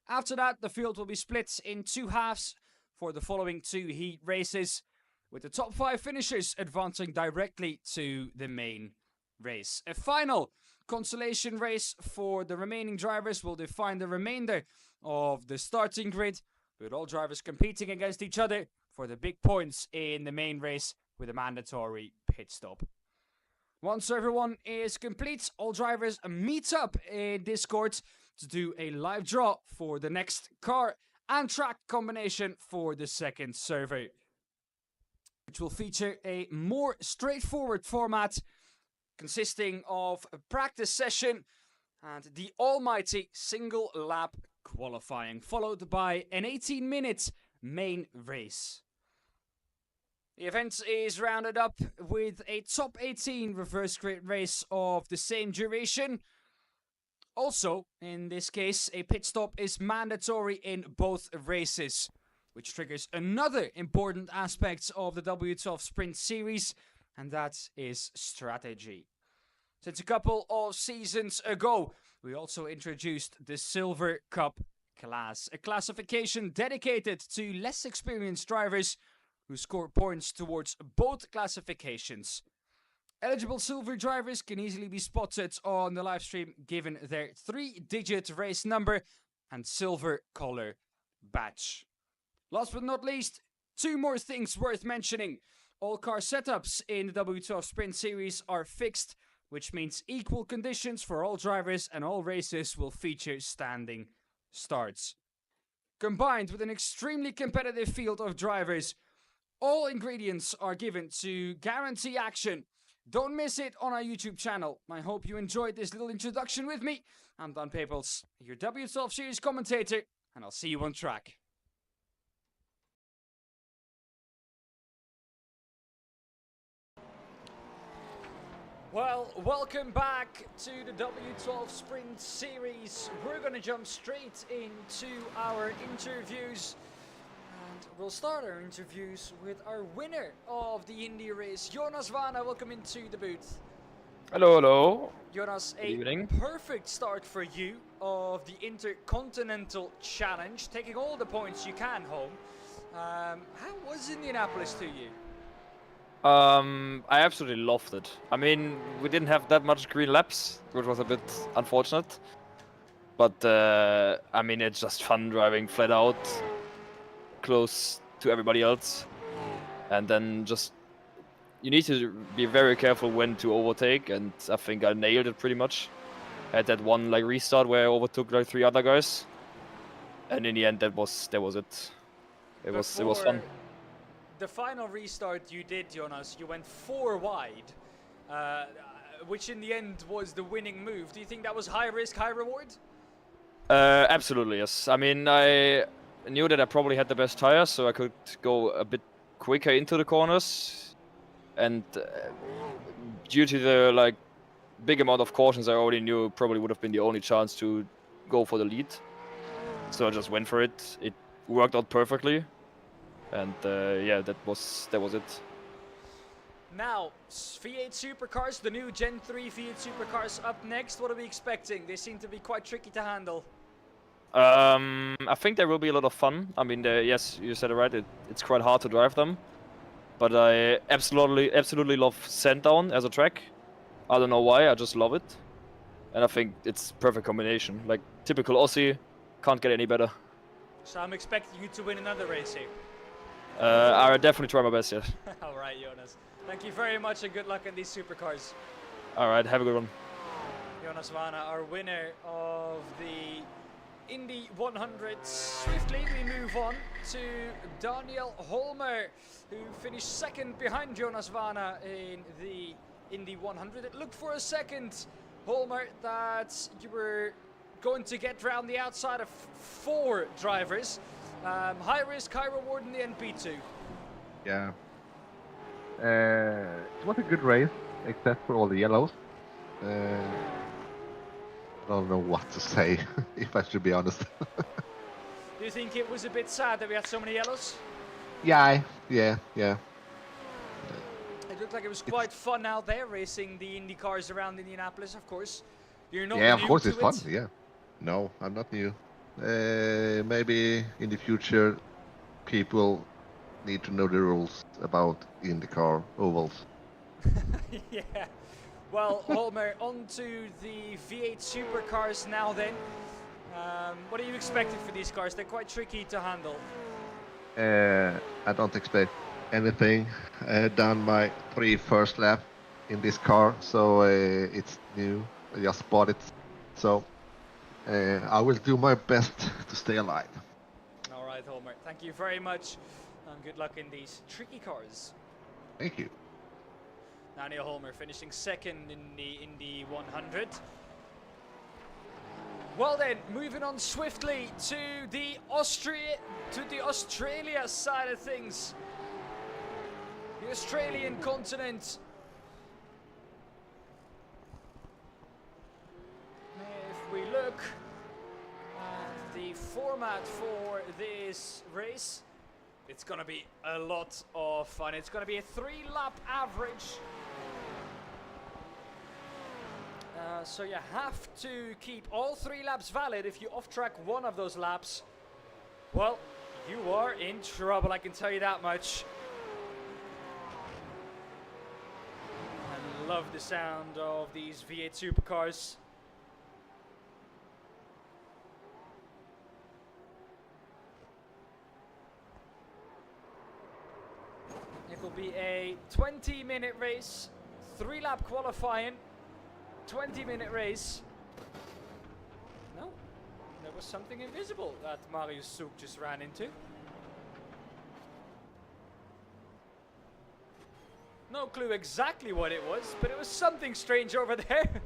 After that, the field will be split in 2 halves for the following 2 heat races, with the top 5 finishers advancing directly to the main race. A final consolation race for the remaining drivers will define the remainder of the starting grid, with all drivers competing against each other for the big points in the main race with a mandatory pit stop. Once everyone is complete, all drivers meet up in Discord to do a live draw for the next car and track combination for the second server, which will feature a more straightforward format consisting of a practice session and the almighty single lap qualifying, followed by an 18-minute main race. The event is rounded up with a top 18 reverse grid race of the same duration. Also, in this case, a pit stop is mandatory in both races, which triggers another important aspect of the W12 Sprint Series, and that is strategy. Since a couple of seasons ago, we also introduced the Silver Cup class, a classification dedicated to less experienced drivers who score points towards both classifications. Eligible silver drivers can easily be spotted on the livestream given their 3-digit race number and silver color badge. Last but not least, 2 more things worth mentioning. All car setups in the W12 Sprint Series are fixed, which means equal conditions for all drivers and all races will feature standing starts. Combined with an extremely competitive field of drivers, all ingredients are given to guarantee action. Don't miss it on our YouTube channel. I hope you enjoyed this little introduction with me. I'm Dan Papels, your W12 Series commentator, and I'll see you on track. Well, welcome back to the W12 Sprint Series. We're gonna jump straight into our interviews. And we'll start our interviews with our winner of the Indy race, Jonas Vana. Welcome into the booth. Hello, hello. Jonas, Good evening. Perfect start for you of the Intercontinental Challenge, taking all the points you can home. How was Indianapolis to you? I absolutely loved it. I mean, we didn't have that much green laps, which was a bit unfortunate. But, I mean, it's just fun driving flat out, close to everybody else. And then just, you need to be very careful when to overtake, and I think I nailed it pretty much. I had that one, like, restart where I overtook, like, 3 other guys. And in the end, that was it. It was fun. The final restart you did, Jonas, you went 4 wide, which in the end was the winning move. Do you think that was high risk, high reward? Absolutely, yes. I mean, I knew that I probably had the best tires, so I could go a bit quicker into the corners. And due to the, like, big amount of cautions, I already knew probably would have been the only chance to go for the lead. So I just went for it. It worked out perfectly. And yeah, that was it. Now, V8 supercars, the new Gen 3 V8 supercars up next. What are we expecting? They seem to be quite tricky to handle. I think there will be a lot of fun. I mean, yes, you said it right. It's quite hard to drive them, but I absolutely love Sandown as a track. I don't know why. I just love it, and I think it's perfect combination. Like typical Aussie, can't get any better. So I'm expecting you to win another race here. I definitely try my best. Yes. All right, Jonas. Thank you very much and good luck in these supercars. All right. Have a good one. Jonas Vana, our winner of the Indy 100. Swiftly we move on to Daniel Holmer, who finished second behind Jonas Vana in the Indy 100. It looked for a second, Holmer, that you were going to get round the outside of 4 drivers. High risk, high reward in the NP2. Yeah. It was a good race, except for all the yellows. I don't know what to say, if I should be honest. Do you think it was a bit sad that we had so many yellows? Yeah. It looked like it was quite fun out there racing the Indy cars around Indianapolis, of course. You're not Yeah, of new course to it's fun, it. yeah. No, I'm not new. Maybe in the future people need to know the rules about IndyCar ovals. Yeah. Well, Holmer, on to the V8 supercars now then. What are you expecting for these cars? They're quite tricky to handle. I don't expect anything. Done my 3 first lap in this car, so it's new. I just bought it, so I will do my best to stay alive. All right, Holmer. Thank you very much, and good luck in these tricky cars. Thank you. Daniel Holmer finishing second in the Indy 100. Well then, moving on swiftly to the Australia side of things. The Australian continent. If we look at the format for this race, it's going to be a lot of fun. It's going to be a 3-lap average. So you have to keep all 3 laps valid. If you off-track one of those laps, well, you are in trouble, I can tell you that much. I love the sound of these V8 supercars. It will be a 20-minute race, 3-lap qualifying, 20-minute race. No, there was something invisible that Marius Souk just ran into. No clue exactly what it was, but it was something strange over there.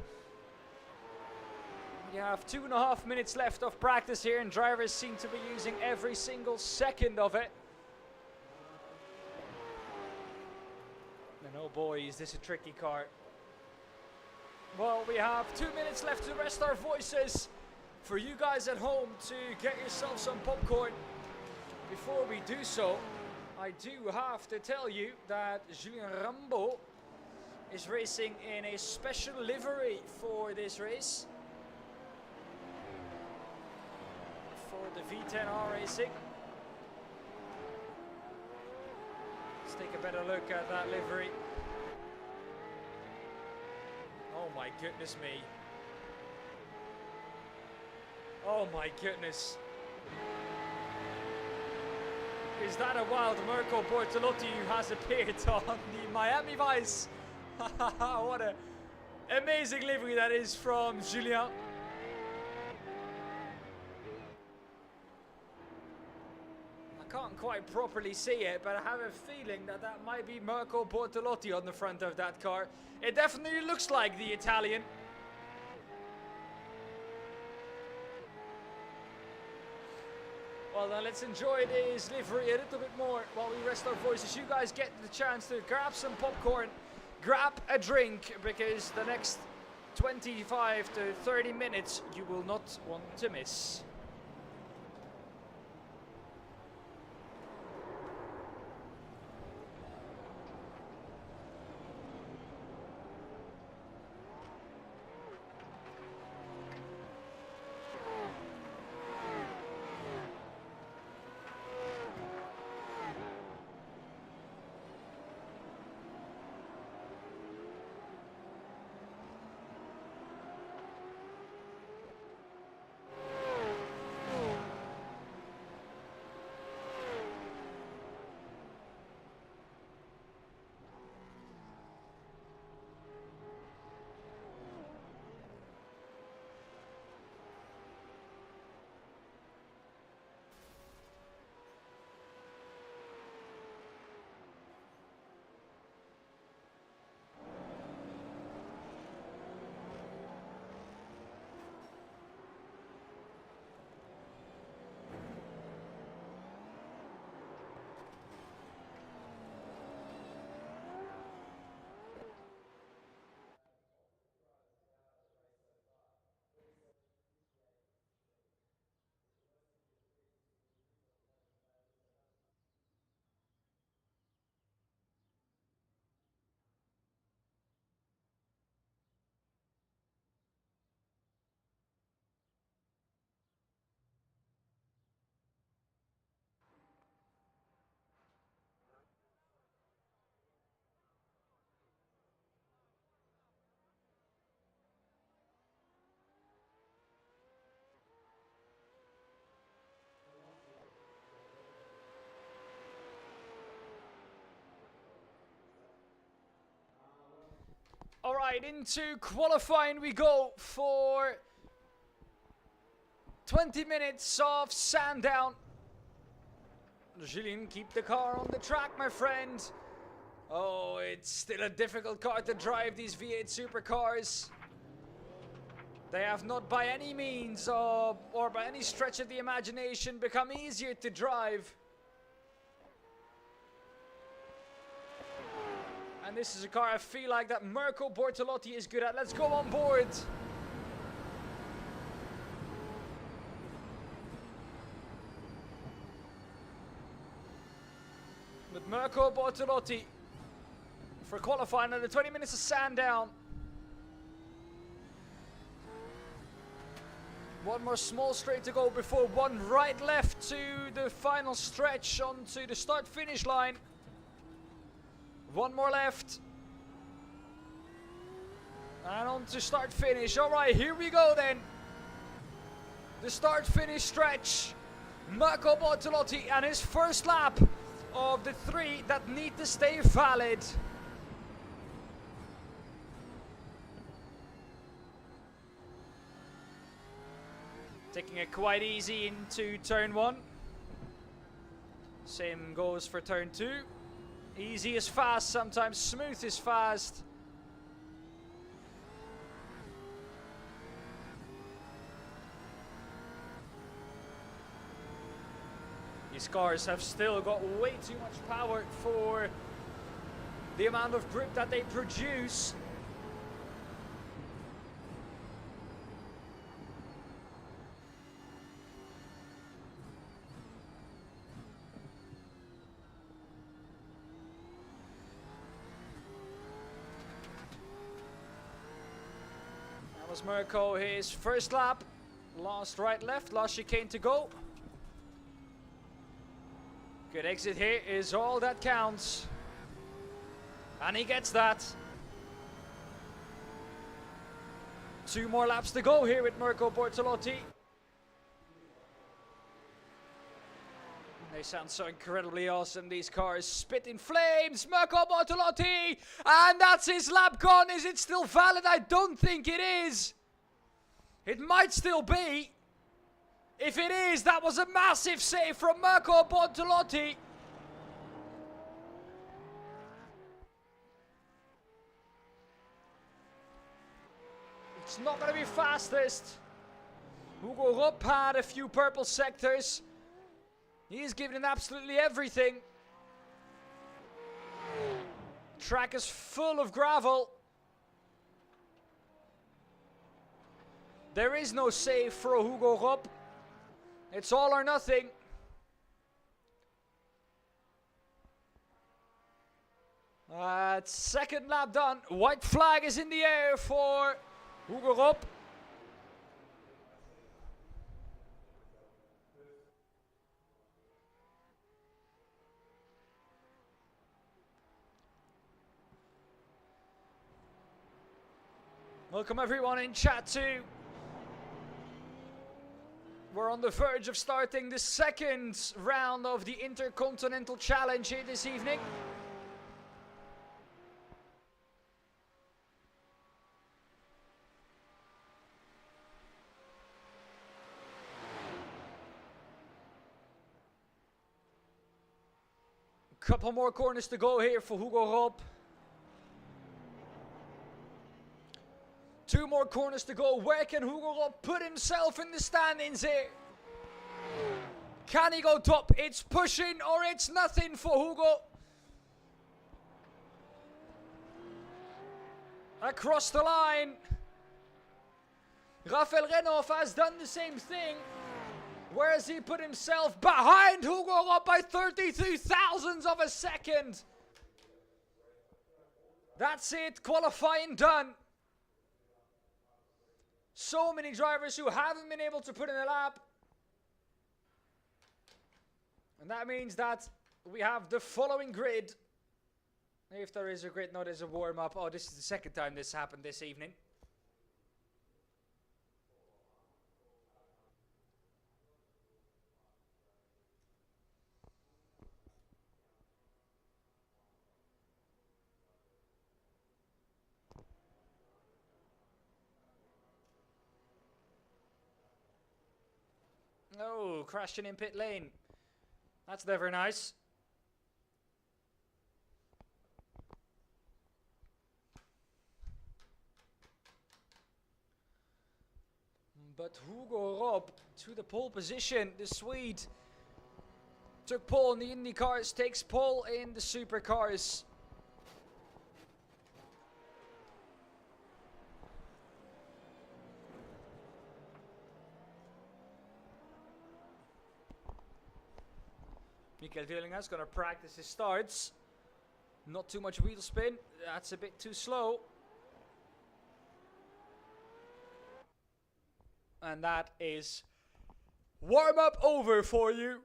You have 2.5 minutes left of practice here, and drivers seem to be using every single second of it. And oh boy, is this a tricky car. Well, we have 2 minutes left to rest our voices. For you guys at home to get yourself some popcorn. Before we do so, I do have to tell you that Julien Rambo is racing in a special livery for this race. For the V10R racing. Let's take a better look at that livery. Oh my goodness me. Oh my goodness. Is that a wild Mirko Bortolotti who has appeared on the Miami Vice? What an amazing livery that is from Julien. I can't quite properly see it, but I have a feeling that that might be Mirko Bortolotti on the front of that car. It definitely looks like the Italian. Well, then let's enjoy this livery a little bit more while we rest our voices. You guys get the chance to grab some popcorn, grab a drink, because the next 25 to 30 minutes you will not want to miss. Alright, into qualifying we go for 20 minutes of Sandown. Julien, keep the car on the track, my friend. Oh, it's still a difficult car to drive, these V8 supercars. They have not by any means or by any stretch of the imagination become easier to drive. And this is a car I feel like that Mirko Bortolotti is good at. Let's go on board. With Mirko Bortolotti for qualifying under 20 minutes of Sandown. One more small straight to go before one right left to the final stretch onto the start-finish line. One more left. And on to start-finish. Alright, here we go then. The start-finish stretch. Mirko Bortolotti and his first lap of the 3 that need to stay valid. Taking it quite easy into turn 1. Same goes for turn 2. Easy is fast, sometimes smooth is fast. These cars have still got way too much power for the amount of grip that they produce. That was Mirko, his first lap. Last right left, last chicane to go. Good exit here is all that counts. And he gets that. 2 more laps to go here with Mirko Bortolotti. They sound so incredibly awesome, these cars. Spit in flames, Mirko Bortolotti! And that's his lap gone. Is it still valid? I don't think it is. It might still be. If it is, that was a massive save from Mirko Bortolotti. It's not going to be fastest. Hugo Rupp had a few purple sectors. He's given it absolutely everything. Track is full of gravel. There is no save for Hugo Rupp. It's all or nothing. Second lap done. White flag is in the air for Hugo Rupp. Welcome everyone in chat too. We're on the verge of starting the second round of the Intercontinental Challenge here this evening. A couple more corners to go here for Hugo Rupp. 2 more corners to go. Where can Hugo Rupp put himself in the standings here? Can he go top? It's pushing or it's nothing for Hugo. Across the line. Rafael Renov has done the same thing. Where has he put himself? Behind Hugo Rupp by 32 thousandths of a second. That's it. Qualifying done. So many drivers who haven't been able to put in a lap. And that means that we have the following grid. If there is a grid, no, there's a warm-up. Oh, this is the second time this happened this evening. Oh, crashing in pit lane. That's never nice. But Hugo Robb to the pole position. The Swede took pole in the Indy cars, takes pole in the supercars. Mikael Dillinger's gonna practice his starts. Not too much wheel spin. That's a bit too slow. And that is warm up over for you.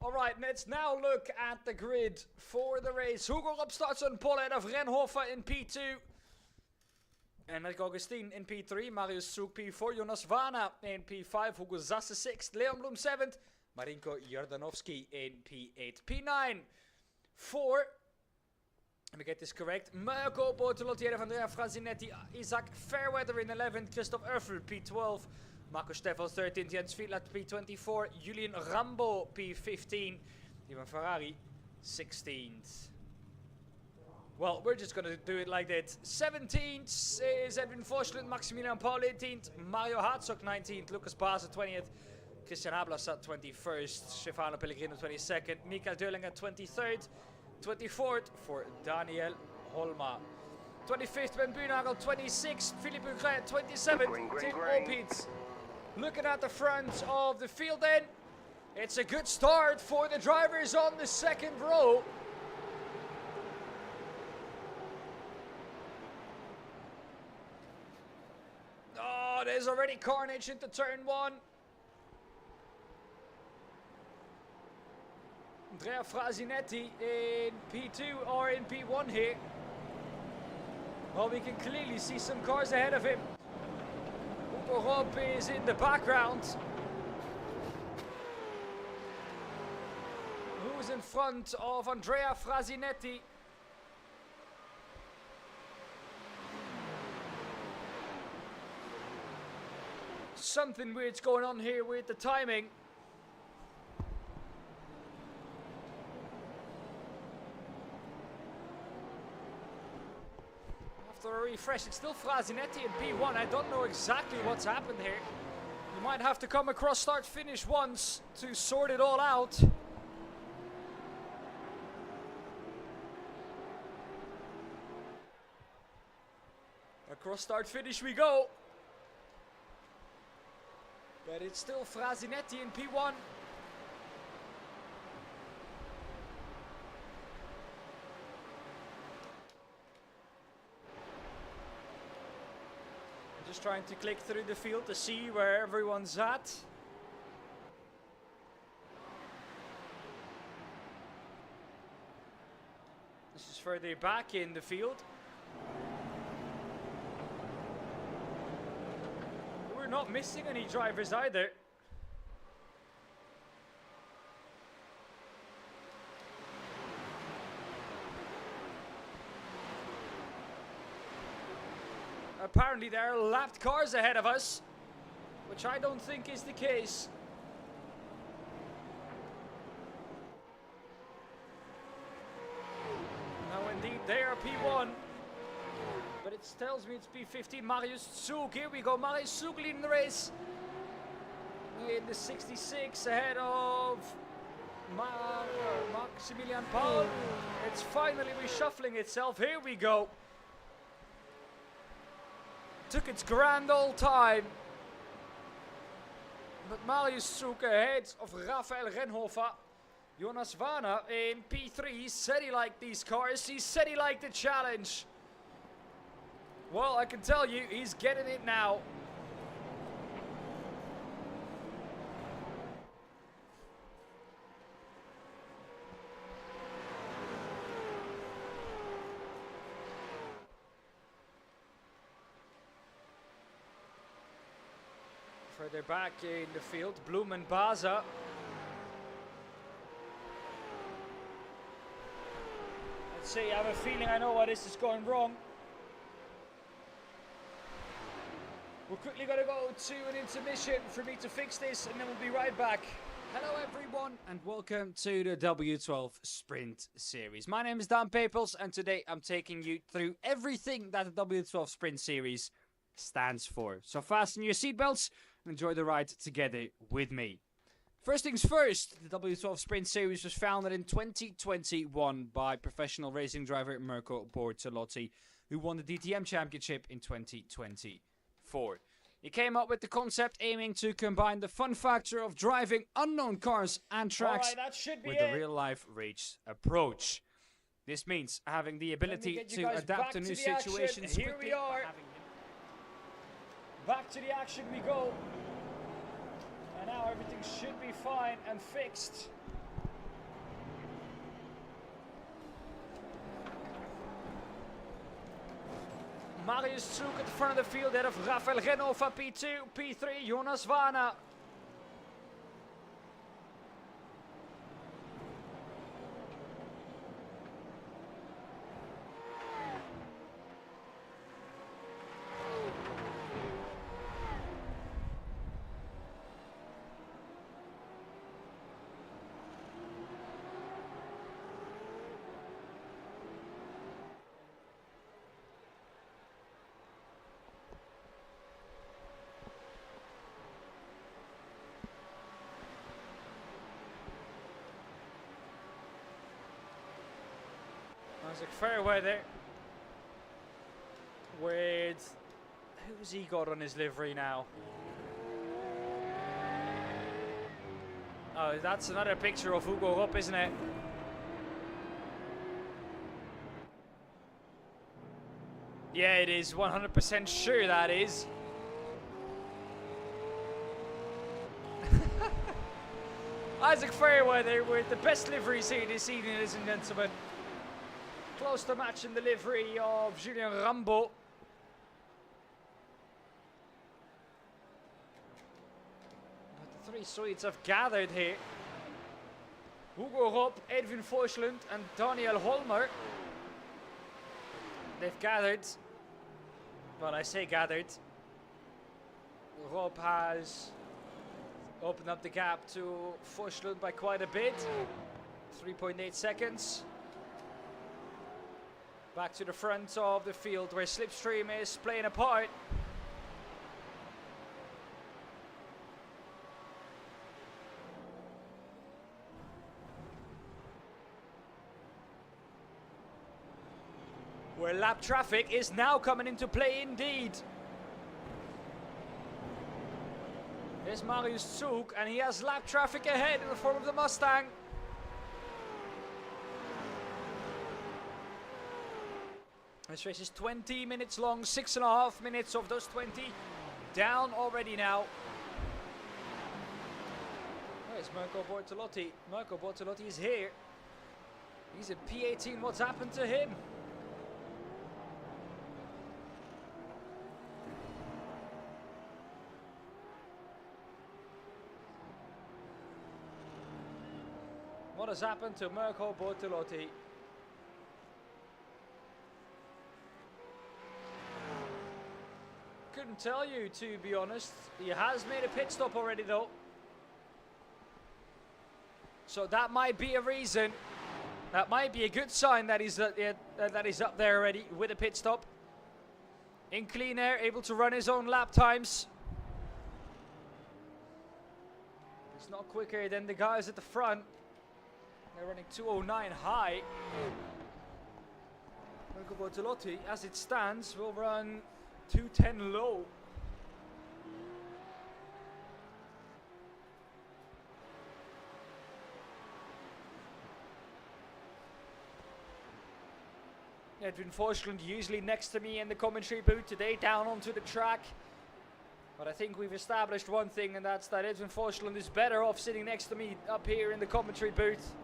Alright, let's now look at the grid for the race. Hugo Robb starts on pole ahead of Renhofer in P2. Enric Augustin in P3, Marius Zug P4, Jonas Vana in P5, Hugo Zasse 6th, Leon Bloom 7th, Marinko Jordanovski in P8. P9 for, let me get this correct, Marco Bortolotti ahead of Andrea Frazinetti, Isaac Fairweather in 11th, Christoph Oeffel P12, Marco Steffel 13th, Jens Fiedler P24, Julian Rambo P15, Ivan Ferrari 16th. Well, we're just gonna do it like that. 17th is Edwin Forslund, Maximilian Paul 18th, Mario Hartzog 19th, Lucas Baas 20th, Christian Hablas at 21st, Stefano Pellegrino 22nd, Mikael Döllinger 23rd, 24th for Daniel Holma. 25th Ben Buhnagel, 26th Philippe Hugret, 27th Tim Opitz. Looking at the front of the field then, it's a good start for the drivers on the second row. Oh, there's already carnage into turn 1. Andrea Frazinetti in P2 or in P1 here. Well, we can clearly see some cars ahead of him. Hugo Robb is in the background. Who's in front of Andrea Frazinetti? Something weird's going on here with the timing. After a refresh, it's still Frazinetti in P1. I don't know exactly what's happened here. You might have to come across start finish once to sort it all out. Across start finish we go. But it's still Frazinetti in P1. Just trying to click through the field to see where everyone's at. This is further back in the field. We're not missing any drivers either. Apparently there are lapped cars ahead of us, which I don't think is the case. No, indeed, they are P1. But it tells me it's P15. Marius Zug. Here we go. Marius Zug leading the race. In the 66 ahead of Maximilian Paul. It's finally reshuffling itself. Here we go. Took its grand old time. But Marius Zug ahead of Rafael Renhofer. Jonas Vana in P3. He said he liked these cars. He said he liked the challenge. Well, I can tell you, he's getting it now. Further back in the field, Bloom and Baza. Let's see, I have a feeling I know why this is going wrong. We're quickly going to go to an intermission for me to fix this, and then we'll be right back. Hello everyone, and welcome to the W12 Sprint Series. My name is Dan Papels, and today I'm taking you through everything that the W12 Sprint Series stands for. So fasten your seatbelts and enjoy the ride together with me. First things first, the W12 Sprint Series was founded in 2021 by professional racing driver Mirko Bortolotti, who won the DTM Championship in 2024. He came up with the concept aiming to combine the fun factor of driving unknown cars and tracks with the real-life race approach. This means having the ability to adapt to new situations. Here we are. Back to the action we go. And now everything should be fine and fixed. Marius Zug at the front of the field, ahead of Rafael Renova P2, P3, Jonas Vana. Isaac Fairweather with, who's he got on his livery now? Oh, that's another picture of Hugo Rupp, isn't it? Yeah, it is 100% sure that is. Isaac Fairweather with the best liveries here this evening, ladies and gentlemen. Close to matching the livery of Julien Rambo. But the three Swedes have gathered here. Hugo Rupp, Edwin Forslund and Daniel Holmer. They've gathered. Well, I say gathered. Rupp has opened up the gap to Forslund by quite a bit. 3.8 seconds. Back to the front of the field where Slipstream is playing a part. Where lap traffic is now coming into play indeed. There's Marius Zug, and he has lap traffic ahead in the form of the Mustang. This race is 20 minutes long, 6.5 minutes of those 20 down already now. Where's Mirko Bortolotti? Mirko Bortolotti is here. He's in P18. What's happened to him? What has happened to Mirko Bortolotti? Couldn't tell you, to be honest. He has made a pit stop already though, so that might be a reason. That might be a good sign that he's that he's up there already with a pit stop. In clean air, able to run his own lap times. He's not quicker than the guys at the front. They're running 209 high. Mirko Bortolotti, as it stands, will run 210 low. Edwin Forslund usually next to me in the commentary booth, today down onto the track. But I think we've established one thing, and that's that Edwin Forslund is better off sitting next to me up here in the commentary booth.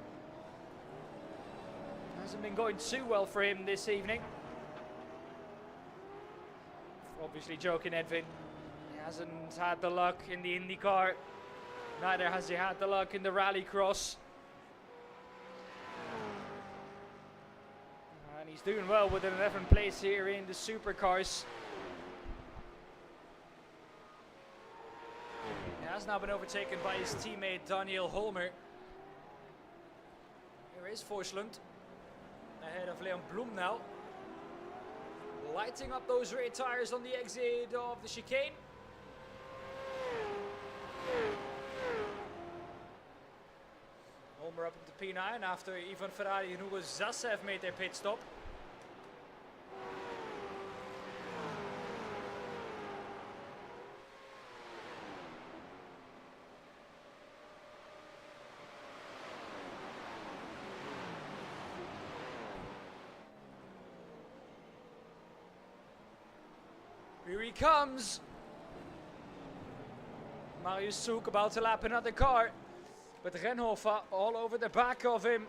Hasn't been going too well for him this evening. Obviously joking, Edwin. He hasn't had the luck in the IndyCar. Neither has he had the luck in the Rallycross. And he's doing well with an 11th place here in the Supercars. has now been overtaken by his teammate Daniel Holmer. Here is Forslund ahead of Leon Blum now. Lighting up those rear tires on the exit of the chicane. Holmer up into P9 after Ivan Ferrari and Hugo Zasev made their pit stop. Here he comes. Marius Souk about to lap another car. But Renhofer all over the back of him.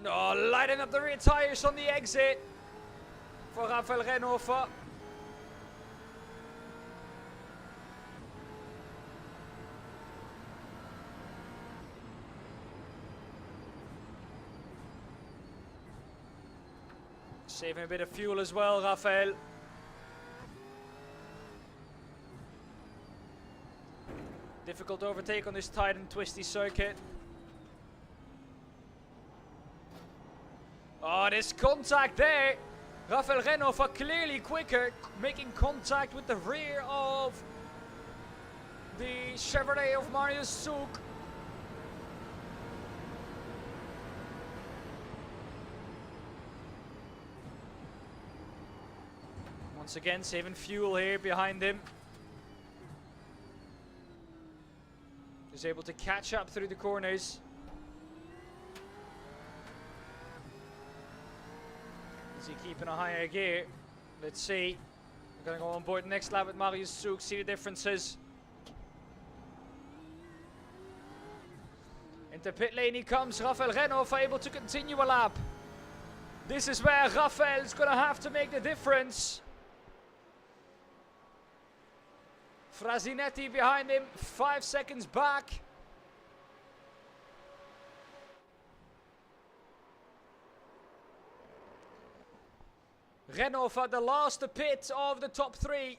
No, lighting up the rear tires on the exit for Rafael Renhofer. Saving a bit of fuel as well, Rafael. Difficult to overtake on this tight and twisty circuit. Oh, there's contact there. Rafael Renhofer clearly quicker, making contact with the rear of the Chevrolet of Marius Souk. Once again, saving fuel here behind him. He's able to catch up through the corners. Is he keeping a higher gear? Let's see. We're going to go on board next lap with Marius Souk, see the differences. Into pit lane he comes. Rafael Renhofer able to continue a lap. This is where Rafael is going to have to make the difference. Frasinetti behind him, 5 seconds back. Renhofer, the last to pit of the top three.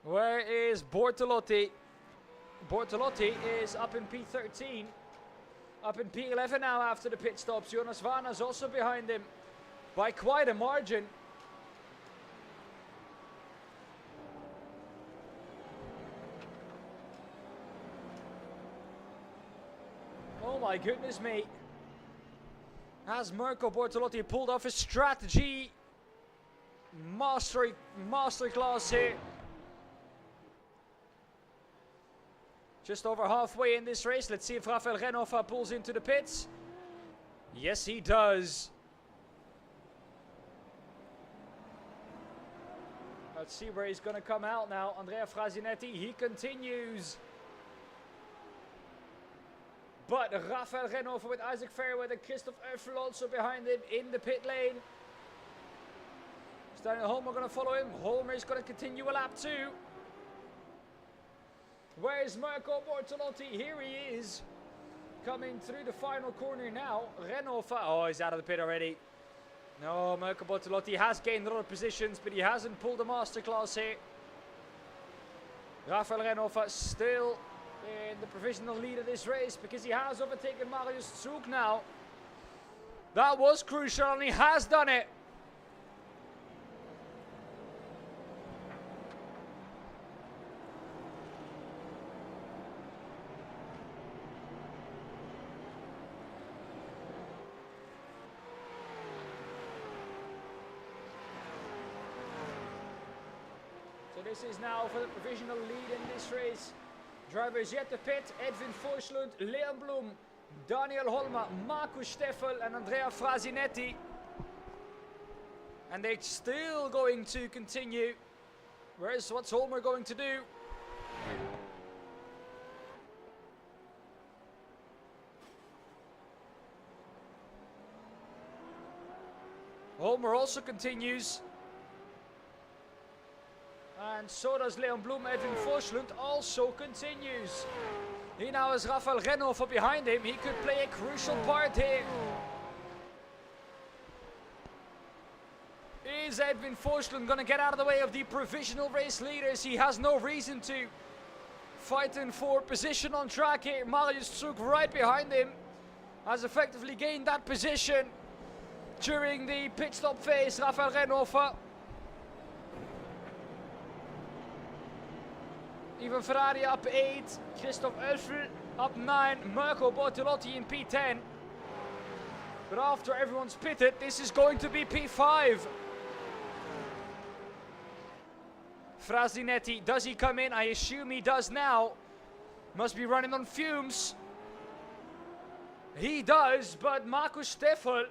Where is Bortolotti? Bortolotti is up in P13. Up in P11 now after the pit stops. Jonas Varna's also behind him by quite a margin. Oh my goodness me. Has Mirko Bortolotti pulled off his strategy masterclass here. Just over halfway in this race. Let's see if Rafael Renhofer pulls into the pits. Yes, he does. Let's see where he's going to come out now. Andrea Frasinetti, he continues. But Rafael Renhofer with Isaac Fairweather and Christoph Oeffel also behind him in the pit lane. Is Daniel Holmer going to follow him? Holmer is going to continue a lap too. Where's Mirko Bortolotti? Here he is. Coming through the final corner now. Renhofer. Oh, he's out of the pit already. No, Mirko Bortolotti has gained a lot of positions, but he hasn't pulled a masterclass here. Rafael Renhofer still in the provisional lead of this race because he has overtaken Marius Souk now. That was crucial and he has done it. This is now for the provisional lead in this race. Drivers yet to pit: Edwin Forslund, Leon Blum, Daniel Holmer, Markus Steffel and Andrea Frasinetti. And they're still going to continue. What's Holmer going to do? Holmer also continues. And so does Leon Blum. Edwin Forslund also continues. He now has Rafael Renhofer behind him. He could play a crucial part here. Is Edwin Forslund going to get out of the way of the provisional race leaders? He has no reason to. Fighting for position on track here. Marius Zug right behind him has effectively gained that position during the pit stop phase. Rafael Renhofer. Even Ferrari up 8. Christoph Oelfel up 9. Mirko Bortolotti in P10. But after everyone's pitted, this is going to be P5. Frasinetti, does he come in? I assume he does now. Must be running on fumes. He does, but Markus Steffel,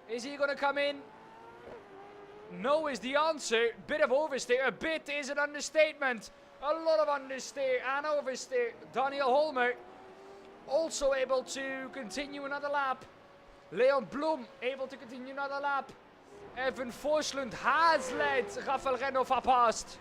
is he going to come in? No is the answer. Bit of oversteer. A bit is an understatement. A lot of understeer and oversteer. Daniel Holmer also able to continue another lap. Leon Blum able to continue another lap. Evan Forslund has led Rafael Renhofer past.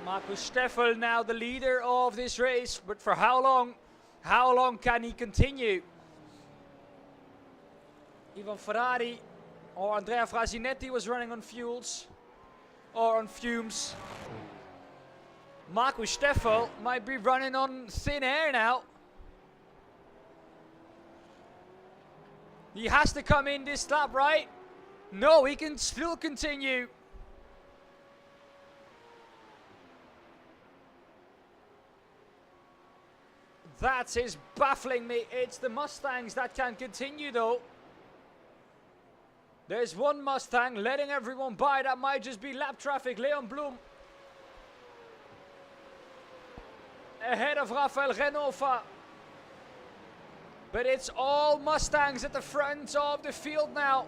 Markus Steffel now the leader of this race, but for how long? How long can he continue? Ivan Ferrari or Andrea Frasinetti was running on fuels or on fumes. Markus Steffel might be running on thin air now. He has to come in this lap, right? No, he can still continue. That is baffling me. It's the Mustangs that can continue though. There's one Mustang letting everyone by. That might just be lap traffic. Leon Blum ahead of Rafael Renhofer. But it's all Mustangs at the front of the field now.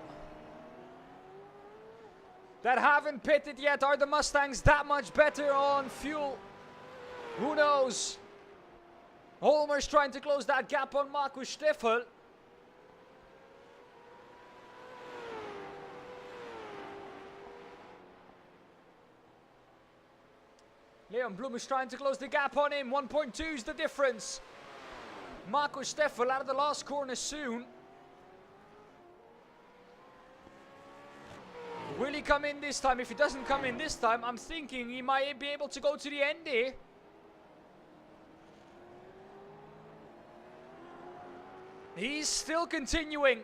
That haven't pitted yet. Are the Mustangs that much better on fuel? Who knows? Holmer's trying to close that gap on Markus Steffel. Leon Blum is trying to close the gap on him. 1.2 is the difference. Markus Steffel out of the last corner soon. Will he come in this time? If he doesn't come in this time, I'm thinking he might be able to go to the end here. He's still continuing.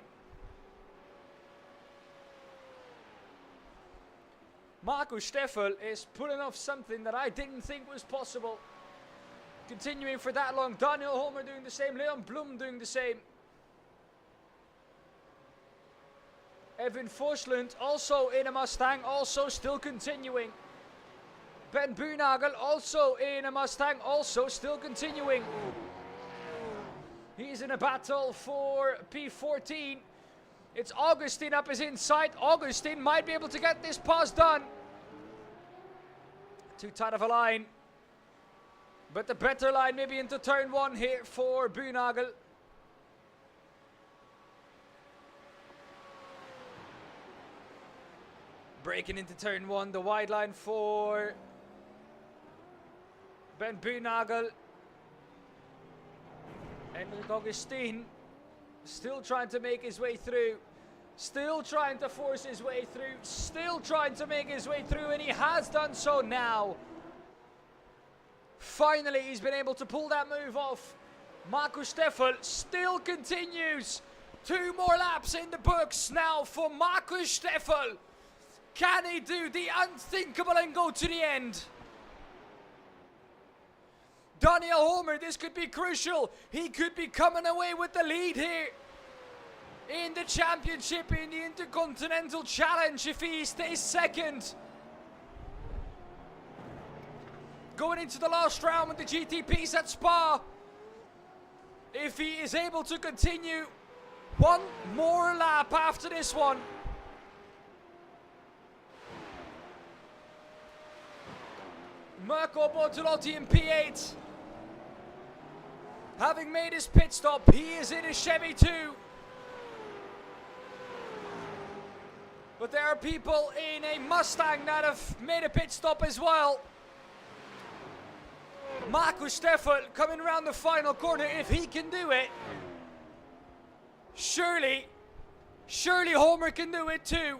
Markus Steffel is pulling off something that I didn't think was possible. Continuing for that long. Daniel Holmer doing the same. Leon Blum doing the same. Evan Forslund also in a Mustang, also still continuing. Ben Buhnagel also in a Mustang, also still continuing. He's in a battle for P14. It's Augustin up his inside. Augustin might be able to get this pass done. Too tight of a line. But the better line maybe into turn 1 here for Buhnagel. Breaking into turn 1, the wide line for Ben Buhnagel. Henrik Augustin still trying to make his way through. Still trying to force his way through. Still trying to make his way through, and he has done so now. Finally, he's been able to pull that move off. Markus Steffel still continues. 2 more laps in the books now for Markus Steffel. Can he do the unthinkable and go to the end? Daniel Holmer, this could be crucial. He could be coming away with the lead here in the championship, in the Intercontinental Challenge, if he stays second. going into the last round with the GTPs at Spa. If he is able to continue one more lap after this one. Mirko Bortolotti in P8. Having made his pit stop, he is in his Chevy too. But there are people in a Mustang that have made a pit stop as well. Marcus Steffel coming around the final corner. If he can do it, surely Holmer can do it too.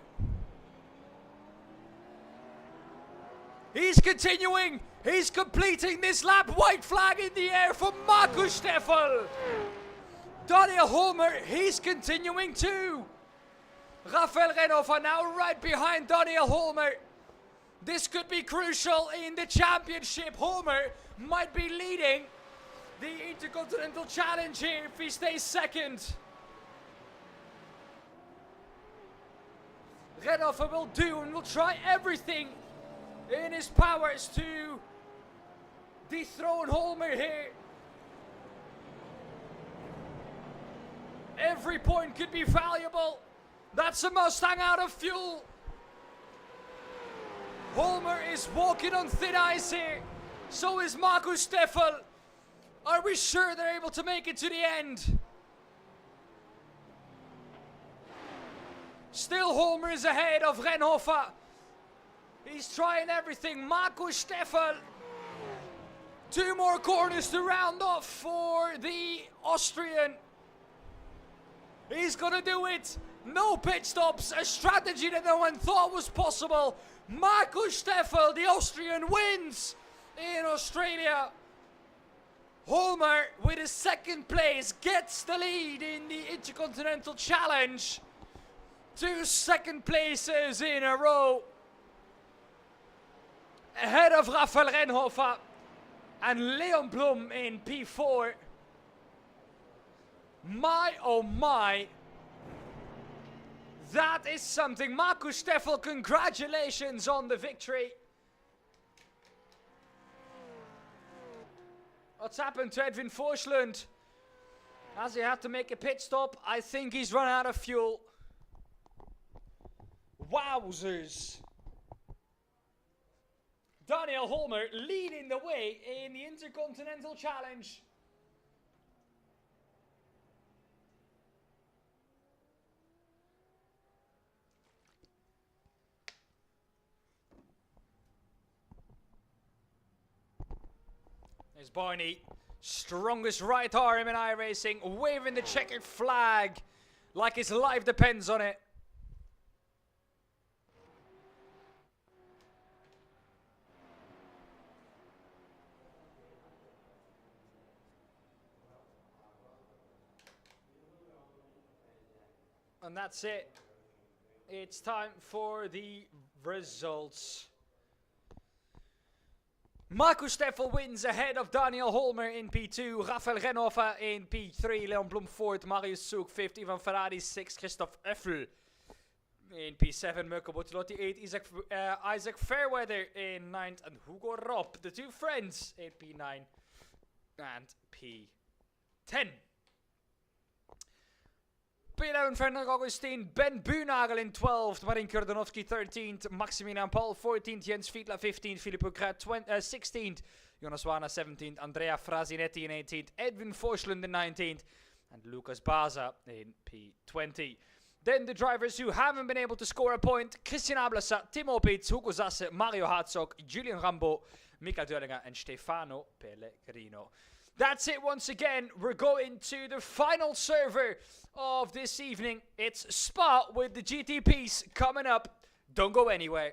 He's continuing. He's completing this lap. White flag in the air for Marcus Steffel. Daniel Holmer, he's continuing too. Rafael Renova now right behind Daniel Holmer. This could be crucial in the championship. Holmer might be leading the Intercontinental Challenge here if he stays second. Renova will do and will try everything in his powers to dethrone Holmer here. Every point could be valuable. That's a Mustang out of fuel. Holmer is walking on thin ice here. So is Marcus Steffel. Are we sure they're able to make it to the end? Still Holmer is ahead of Renhofer. He's trying everything. Marcus Steffel. 2 more corners to round off for the Austrian. He's gonna do it. No pit stops, a strategy that no one thought was possible. Marcus Steffel, the Austrian, wins in Australia. Holmer, with his second place, gets the lead in the Intercontinental Challenge. 2 second places in a row. Ahead of Rafael Renhofer and Leon Blum in P4. My oh my. That is something. Marcus Steffel, congratulations on the victory. What's happened to Edwin Forslund? Has he had to make a pit stop? I think he's run out of fuel. Wowzers. Daniel Holmer leading the way in the Intercontinental Challenge. There's Barney, strongest right arm in iRacing, waving the checkered flag like his life depends on it. And that's it. It's time for the results. Marcus Steffel wins ahead of Daniel Holmer in P2, Rafael Renhofer in P3, Leon Blum 4th, Marius Souk 5th, Ivan Ferrari 6th, Christoph Effel in P7, Mirko Bortolotti 8th, Isaac Fairweather in 9th, and Hugo Ropp, the 2 friends, in P9 and P10. P11, Fernand Augustin, Ben Buhnagel in 12th, Marin Kurdanovsky 13th, Maximilian Paul 14th, Jens Fiedler 15th, Philippe Krat 16th, Jonas Wana 17th, Andrea Frasinetti in 18th, Edwin Forslund in 19th, and Lucas Baza in P20. Then the drivers who haven't been able to score a point: Christian Ablasa, Timo Pitz, Hugo Sasse, Mario Herzog, Julian Rambo, Mika Döllinger, and Stefano Pellegrino. That's it once again. We're going to the final server of this evening. It's Spa with the GTPs coming up. Don't go anywhere.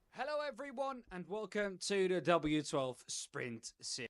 Hello everyone and welcome to the W12 Sprint Series.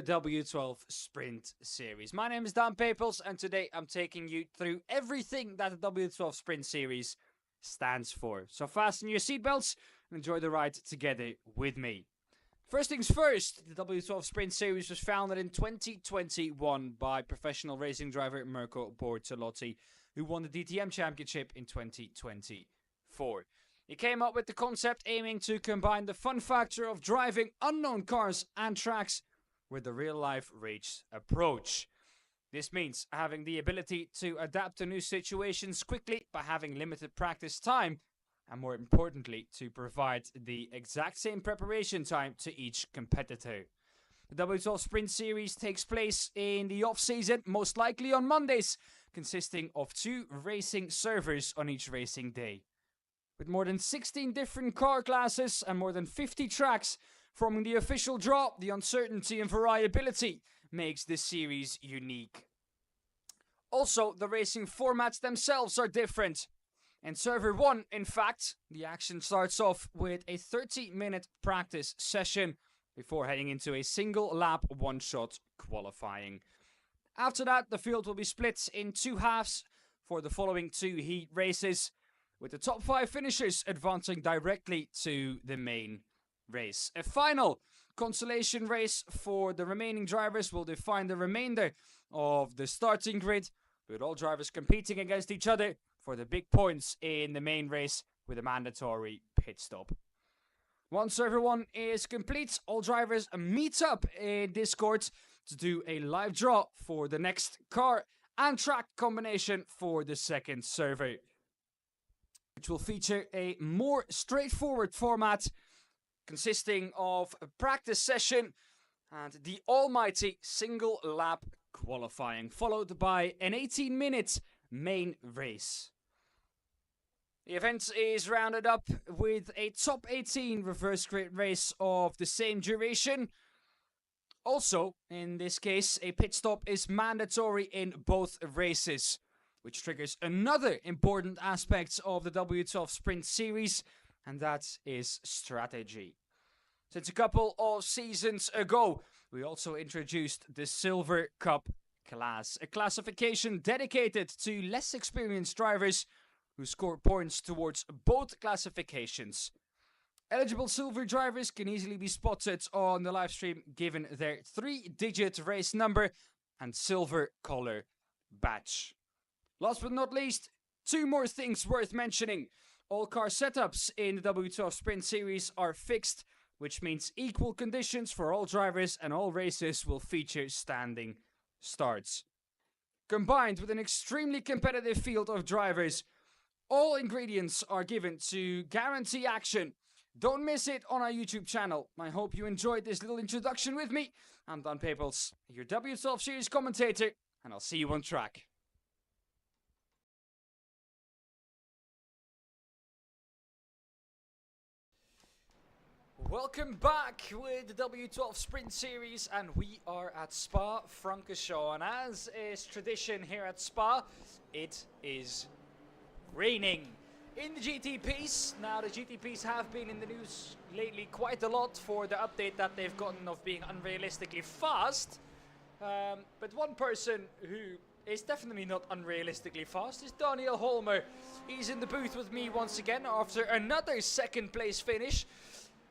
the W12 Sprint Series. My name is Dan Papels, and today I'm taking you through everything that the W12 Sprint Series stands for. So fasten your seatbelts and enjoy the ride together with me. First things first, the W12 Sprint Series was founded in 2021 by professional racing driver Mirko Bortolotti, who won the DTM Championship in 2024. He came up with the concept aiming to combine the fun factor of driving unknown cars and tracks with the real-life race approach. This means having the ability to adapt to new situations quickly by having limited practice time, and more importantly, to provide the exact same preparation time to each competitor. The W12 Sprint Series takes place in the off-season, most likely on Mondays, consisting of 2 racing servers on each racing day. With more than 16 different car classes and more than 50 tracks forming the official draw, the uncertainty and variability makes this series unique. Also, the racing formats themselves are different. In Server 1, in fact, the action starts off with a 30-minute practice session before heading into a single lap one-shot qualifying. After that, the field will be split in 2 halves for the following 2 heat races, with the top 5 finishers advancing directly to the main race. A final consolation race for the remaining drivers will define the remainder of the starting grid, with all drivers competing against each other for the big points in the main race with a mandatory pit stop. Once everyone is complete, all drivers meet up in Discord to do a live draw for the next car and track combination for the second server, which will feature a more straightforward format consisting of a practice session and the almighty single lap qualifying, followed by an 18-minute main race. The event is rounded up with a top 18 reverse grid race of the same duration. Also, in this case, a pit stop is mandatory in both races, which triggers another important aspect of the W12 Sprint Series, and that is strategy. Since a couple of seasons ago, we also introduced the Silver Cup class, a classification dedicated to less experienced drivers who score points towards both classifications. Eligible silver drivers can easily be spotted on the livestream given their 3-digit race number and silver color badge. Last but not least, 2 more things worth mentioning. All car setups in the W12 Sprint Series are fixed, which means equal conditions for all drivers and all races will feature standing starts. Combined with an extremely competitive field of drivers, all ingredients are given to guarantee action. Don't miss it on our YouTube channel. I hope you enjoyed this little introduction with me. I'm Dan Papels, your W12 Series commentator, and I'll see you on track. Welcome back with the W12 Sprint Series, and we are at Spa-Francorchamps. And as is tradition here at Spa, it is raining in the GTPs. Now, the GTPs have been in the news lately quite a lot for the update that they've gotten of being unrealistically fast. But one person who is definitely not unrealistically fast is Daniel Holmer. He's in the booth with me once again after another second place finish.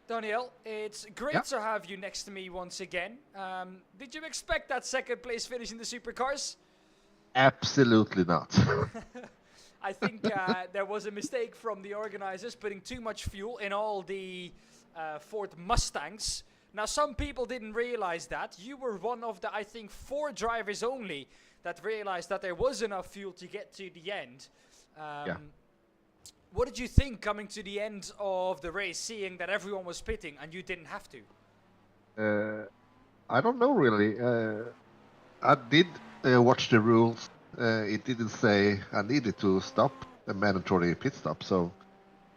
Daniel, it's great to have you next to me once again. Did you expect that second place finish in the supercars? Absolutely not. I think there was a mistake from the organizers putting too much fuel in all the Ford Mustangs. Now, some people didn't realize that. You were one of the, I think, 4 drivers only that realized that there was enough fuel to get to the end. What did you think coming to the end of the race, seeing that everyone was pitting and you didn't have to? I don't know really. I did watch the rules. It didn't say I needed to stop a mandatory pit stop, so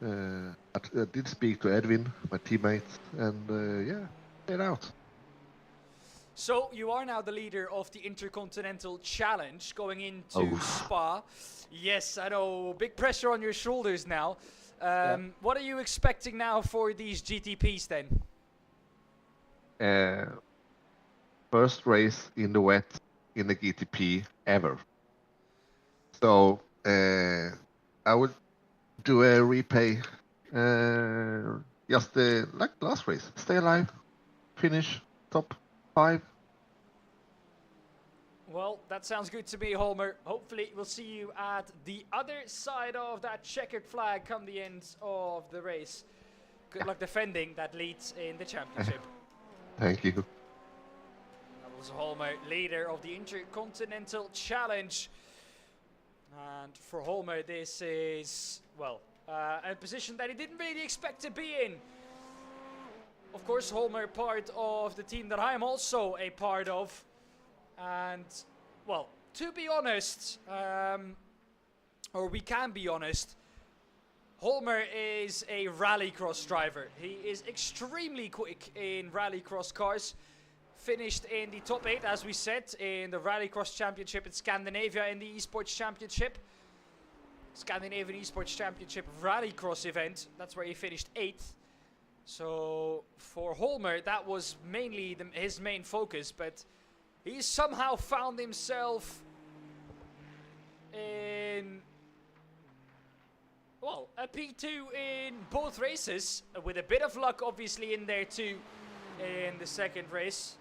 I did speak to Edwin, my teammate, and get out. So you are now the leader of the Intercontinental Challenge going into Spa. Yes, I know, big pressure on your shoulders now. What are you expecting now for these GTPs then? first race in the wet in the GTP ever. So I would do a replay, just like the last race. Stay alive, finish top 5. Well, that sounds good to me, Holmer. Hopefully, we'll see you at the other side of that checkered flag come the end of the race. Good luck defending that lead in the championship. Thank you. That was Holmer, leader of the Intercontinental Challenge. And for Holmer, this is, well, a position that he didn't really expect to be in. Of course, Holmer, part of the team that I am also a part of. And, well, to be honest, or we can be honest, Holmer is a rallycross driver. He is extremely quick in rallycross cars. Finished in the top 8, as we said, in the Rallycross Championship in Scandinavia in the Esports Championship. Scandinavian Esports Championship Rallycross event. That's where he finished 8th. So, for Holmer, that was mainly his main focus, but he somehow found himself in, well, a P2 in both races, with a bit of luck obviously in there too, in the second race.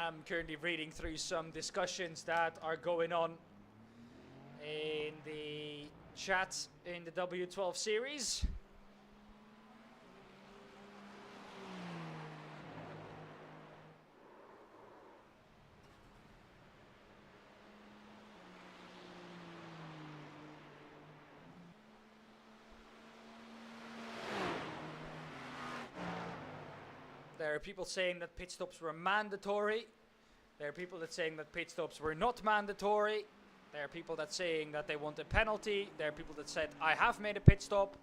I'm currently reading through some discussions that are going on in the chat in the W12 series. There are people saying that pit stops were mandatory. There are people that saying that pit stops were not mandatory. There are people that saying that they want a penalty. There are people that said, I have made a pit stop.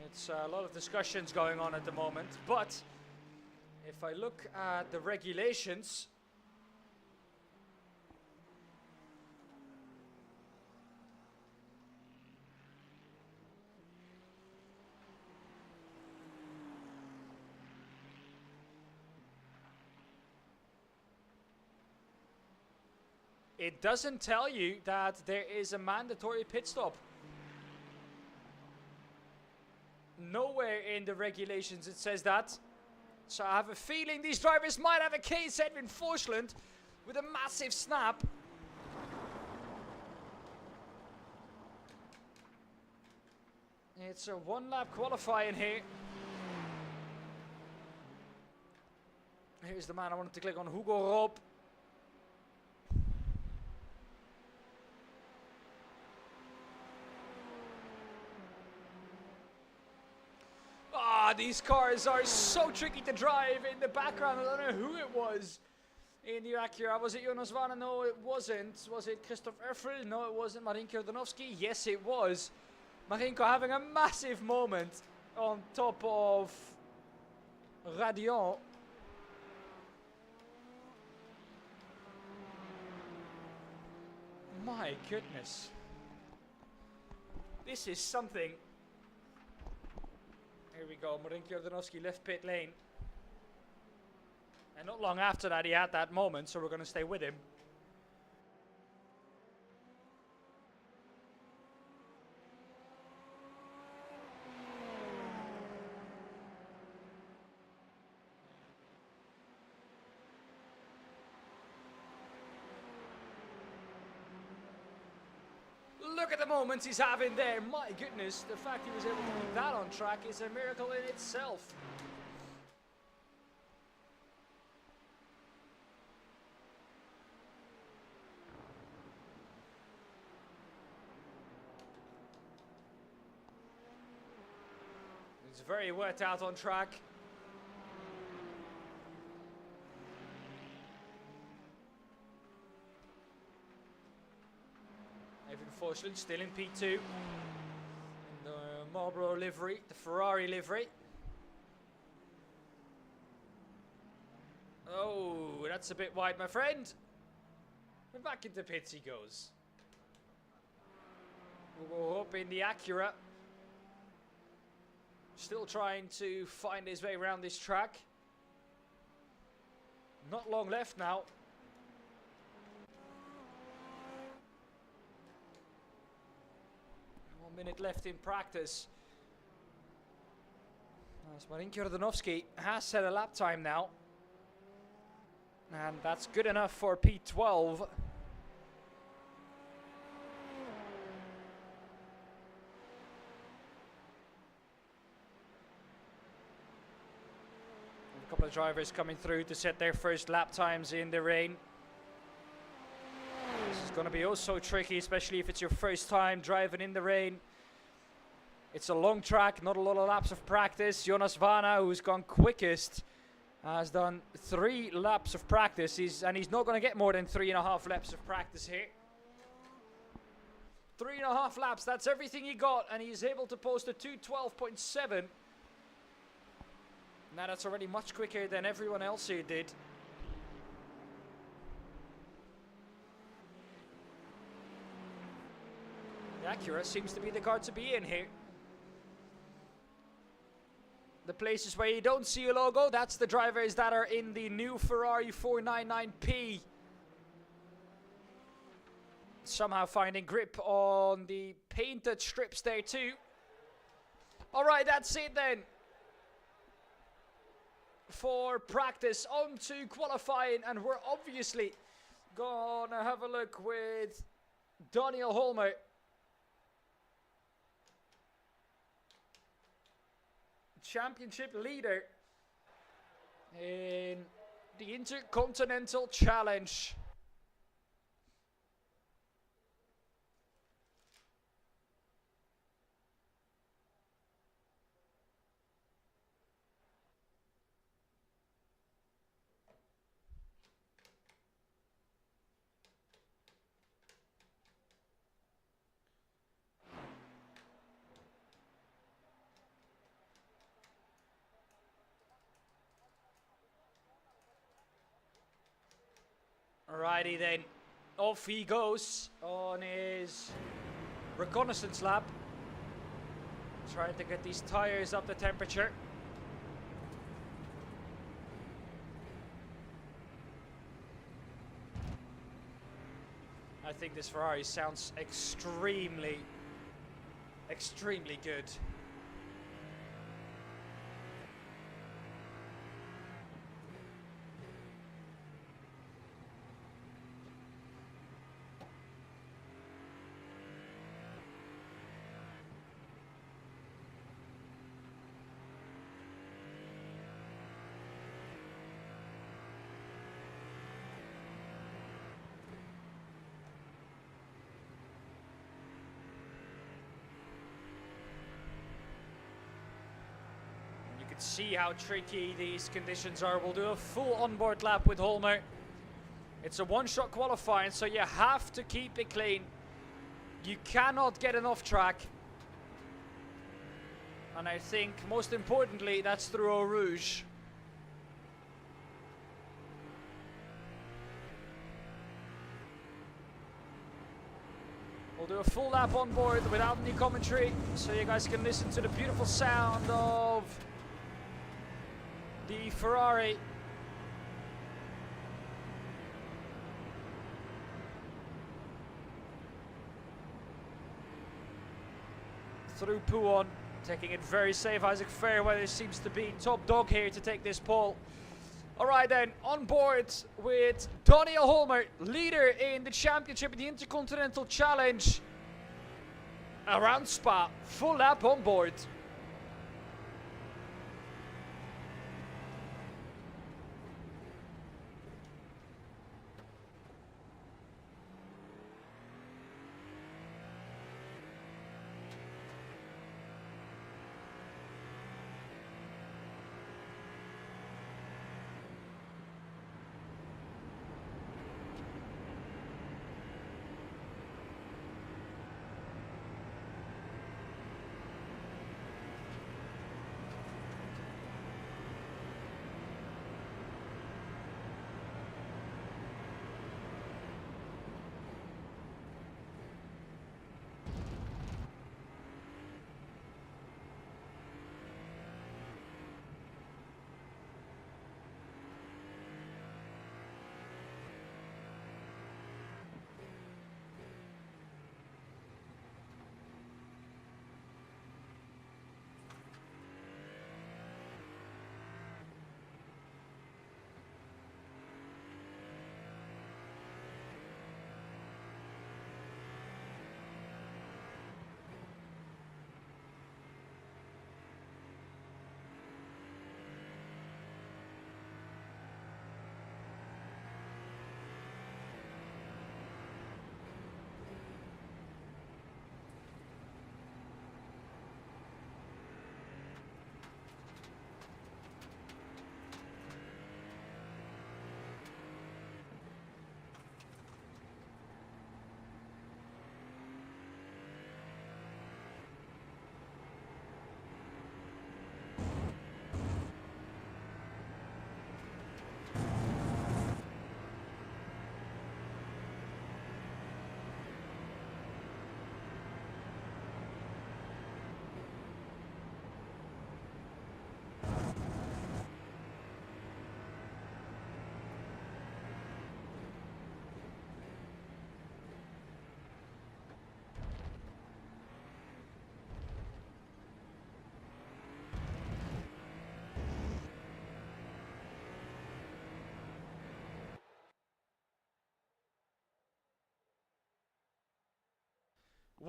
It's a lot of discussions going on at the moment. But if I look at the regulations, it doesn't tell you that there is a mandatory pit stop. Nowhere in the regulations it says that. So I have a feeling these drivers might have a case, Edwin Forsland, with a massive snap. It's a one-lap qualifying here. Here's the man I wanted to click on, Hugo Rob. These cars are so tricky to drive in the background. I don't know who it was in the Acura. Was it Jonas Vanna? No, it wasn't. Was it Christoph Erfel? No, it wasn't. Marinko Jordanovski? Yes, it was. Marinko having a massive moment on top of Radion. My goodness. This is something. Here we go, Marinko Jordanovski left pit lane. And not long after that he had that moment, so we're going to stay with him. Look at the moments he's having there. My goodness, the fact he was able to keep that on track is a miracle in itself. It's very wet out on track. Kevin Forsland still in P2. In the Marlboro livery, the Ferrari livery. Oh, that's a bit wide, my friend. And back into pits he goes. We're hoping the Acura. Still trying to find his way around this track. Not long left now. One minute left in practice. As Marin Jordanovski has set a lap time now. And that's good enough for P12. A couple of drivers coming through to set their first lap times in the rain. This is going to be oh so tricky, especially if it's your first time driving in the rain. It's a long track, not a lot of laps of practice. Jonas Vana, who's gone quickest, has done 3 laps of practice. He's not going to get more than 3.5 laps of practice here. 3.5 laps, that's everything he got, and he's able to post a 2:12.7. Now that's already much quicker than everyone else here did. The Acura seems to be the car to be in here. The places where you don't see a logo, that's the drivers that are in the new Ferrari 499P. Somehow finding grip on the painted strips there too. Alright, that's it then. For practice, on to qualifying, and we're obviously gonna have a look with Daniel Holmer. Championship leader in the Intercontinental Challenge. Alrighty then, off he goes on his reconnaissance lap. Trying to get these tires up to temperature. I think this Ferrari sounds extremely good. See how tricky these conditions are. We'll do a full onboard lap with Holmer. It's a one-shot qualifying, so you have to keep it clean. You cannot get an off track. And I think most importantly, that's through Eau Rouge. We'll do a full lap on board without any commentary, so you guys can listen to the beautiful sound of the Ferrari. Through Pouon, taking it very safe. Isaac Fairweather seems to be top dog here to take this pole. Alright then, on board with Daniel Holmer, leader in the championship in the Intercontinental Challenge. Around Spa, full lap on board.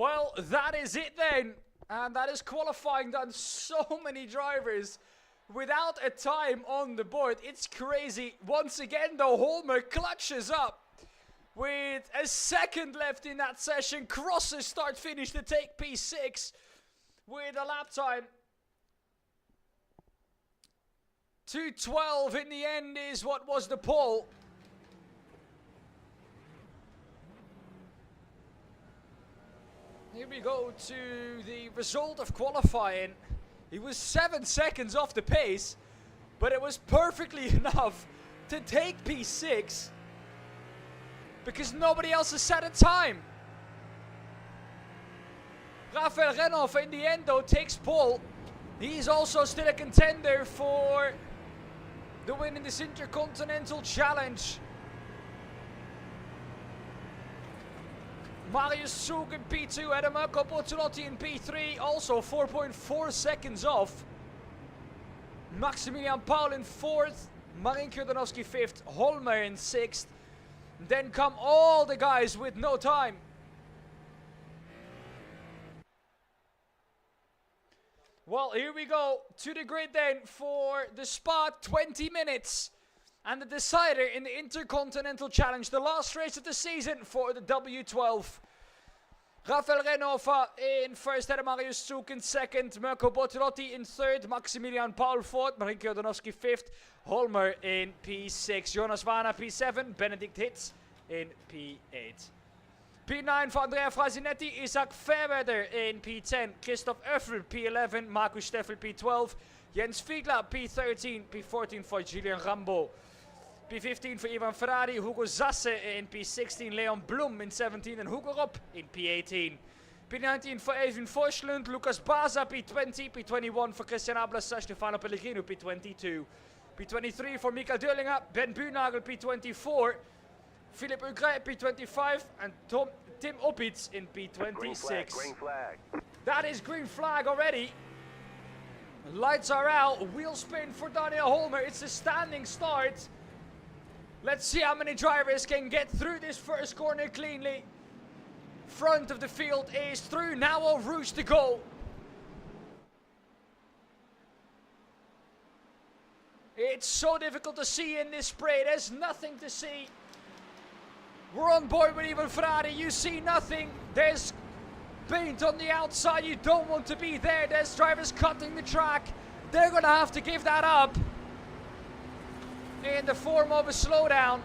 Well, that is it then. And that is qualifying done. So many drivers without a time on the board. It's crazy. Once again, though, Holmer clutches up with a second left in that session. Crosses start finish to take P6 with a lap time. 2:12 in the end is what was the pole. Here we go to the result of qualifying. He was 7 seconds off the pace, but it was perfectly enough to take P6 because nobody else has set a time. Rafael Renhoff in the end though takes pole. He's also still a contender for the win in this Intercontinental Challenge. Marius Zug in P2, Adam Mirko Bortolotti in P3, also 4.4 seconds off. Maximilian Paul in 4th, Marin Kjordanowski 5th, Holmer in 6th. Then come all the guys with no time. Well, here we go to the grid then for the spot, 20 minutes. And the decider in the Intercontinental Challenge, the last race of the season for the W12. Rafael Renhoff in first, Adam Marius Zug in second, Mirko Bortolotti in third, Maximilian Paul 4th, Marin Kjordanowski 5th, Holmer in P6, Jonas Vana P7, Benedikt Hitz in P8. P9 for Andrea Frasinetti, Isaac Fairweather in P10, Christoph Oeffel P11, Markus Steffel P12, Jens Fiedler P13, P14 for Julian Rambo. P15 for Ivan Ferrari, Hugo Zasse in P16, Leon Blum in 17 and Hugo Ropp in P18. P19 for Evin Forslund, Lucas Baza P20, P21 for Christian Ablas, Stefano Pellegrino P22. P23 for Mikael Dörlinger, Ben Buhnagel P24, Philip Ugre P25 and Tim Opitz in P26. Green flag. That is green flag already. Lights are out, wheel spin for Daniel Holmer, it's a standing start. Let's see how many drivers can get through this first corner cleanly. Front of the field is through, now all rouge to go. It's so difficult to see in this spray, there's nothing to see. We're on board with Ivan Ferrari, you see nothing. There's paint on the outside, you don't want to be there. There's drivers cutting the track. They're gonna have to give that up in the form of a slowdown.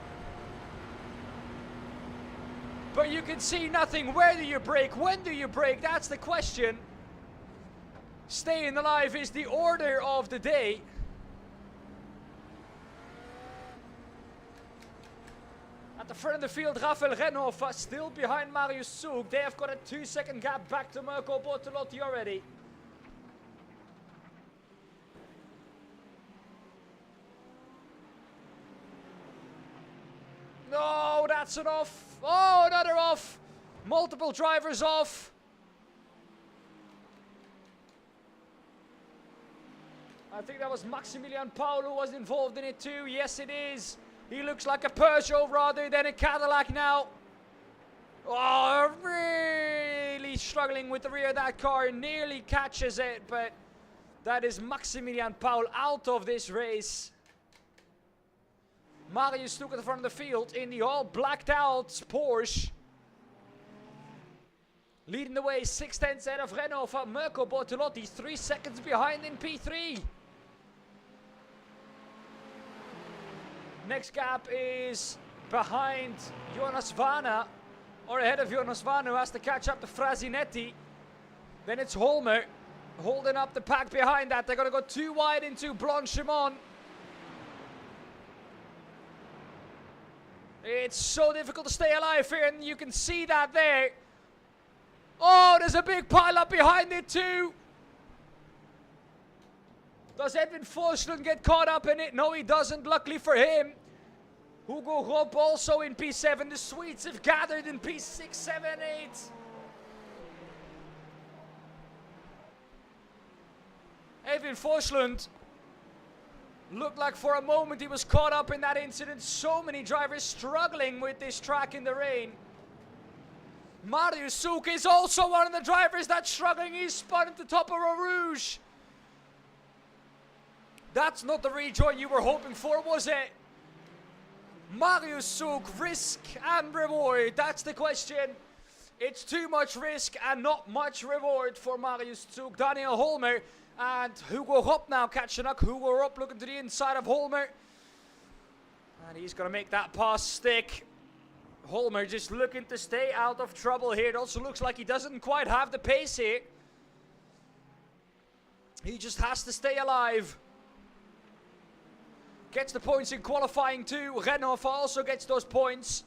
But you can see nothing. Where do you brake? When do you brake? That's the question. Staying alive is the order of the day. At the front of the field, Rafael Renhoff still behind Marius Zug. They have got a 2-second gap back to Mirko Bortolotti already. No, that's an off. Oh, another off. Multiple drivers off. I think that was Maximilian Paul who was involved in it too. Yes, it is. He looks like a Peugeot rather than a Cadillac now. Oh, really struggling with the rear of that car. Nearly catches it, but that is Maximilian Paul out of this race. Marius Zug at the front of the field in the all blacked out Porsche. Leading the way, 6/10 ahead of Renhoff. Mirko Bortolotti 3 seconds behind in P3. Next gap is behind Jonas Vana, or ahead of Jonas Vana, who has to catch up to Frasinetti. Then it's Holmer holding up the pack behind that. They're going to go too wide into Blanchimont. It's so difficult to stay alive here, and you can see that there. Oh, there's a big pile up behind it too. Does Edwin Forslund get caught up in it? No, he doesn't, luckily for him. Hugo Ropp also in P7. The Swedes have gathered in P6, 7, 8. Edwin Forslund looked like for a moment he was caught up in that incident. So many drivers struggling with this track in the rain. Marius Souk is also one of the drivers that's struggling. He's spun at the top of Eau Rouge. That's not the rejoin you were hoping for, was it? Marius Souk, risk and reward. That's the question. It's too much risk and not much reward for Marius Souk. Daniel Holmer and Hugo Ropp now catching up. Hugo Ropp looking to the inside of Holmer. And he's going to make that pass stick. Holmer just looking to stay out of trouble here. It also looks like he doesn't quite have the pace here. He just has to stay alive. Gets the points in qualifying too. Renault also gets those points.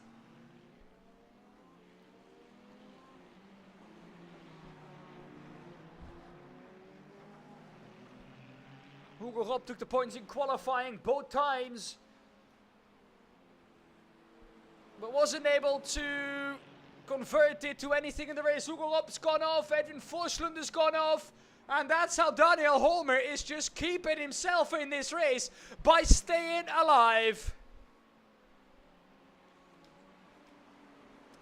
Hugo Ropp took the points in qualifying both times, but wasn't able to convert it to anything in the race. Hugo Ropp's gone off, Edwin Forslund has gone off, and that's how Daniel Holmer is just keeping himself in this race by staying alive.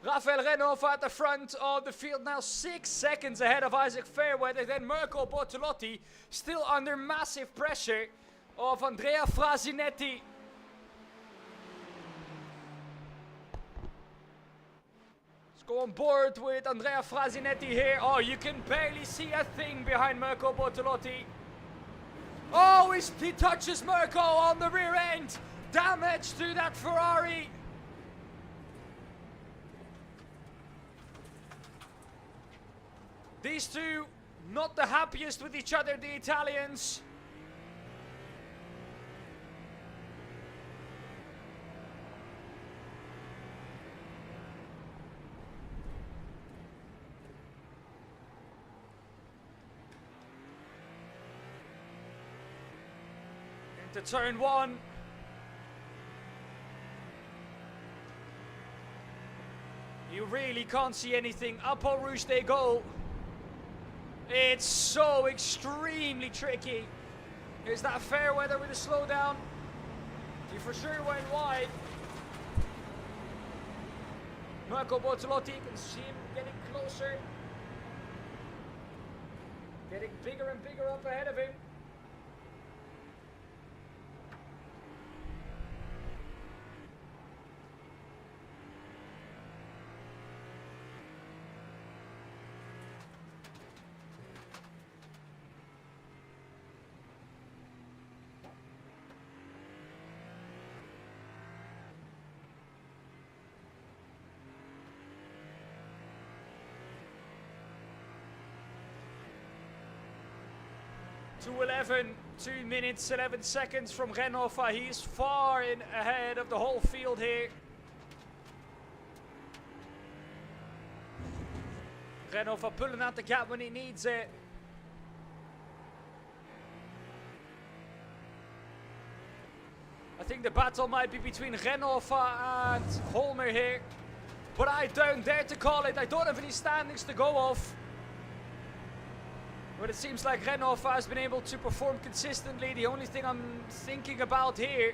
Rafael Renault at the front of the field now, 6 seconds ahead of Isaac Fairweather. Then Mirko Bortolotti still under massive pressure of Andrea Frasinetti. Let's go on board with Andrea Frasinetti here. Oh, you can barely see a thing behind Mirko Bortolotti. Oh, he touches Mirko on the rear end. Damage to that Ferrari. These two, not the happiest with each other, the Italians. Into turn one. You really can't see anything. Up Eau Rouge they go. It's so extremely tricky. Here's that Fairweather with a slowdown. He for sure went wide. Mirko Bortolotti, you can see him getting closer. Getting bigger and bigger up ahead of him. To 11, 2 minutes, 11 seconds from Renault. He's far in ahead of the whole field here. Renault pulling out the gap when he needs it. I think the battle might be between Renault and Holmer here, but I don't dare to call it. I don't have any standings to go off. But it seems like Renault has been able to perform consistently. The only thing I'm thinking about here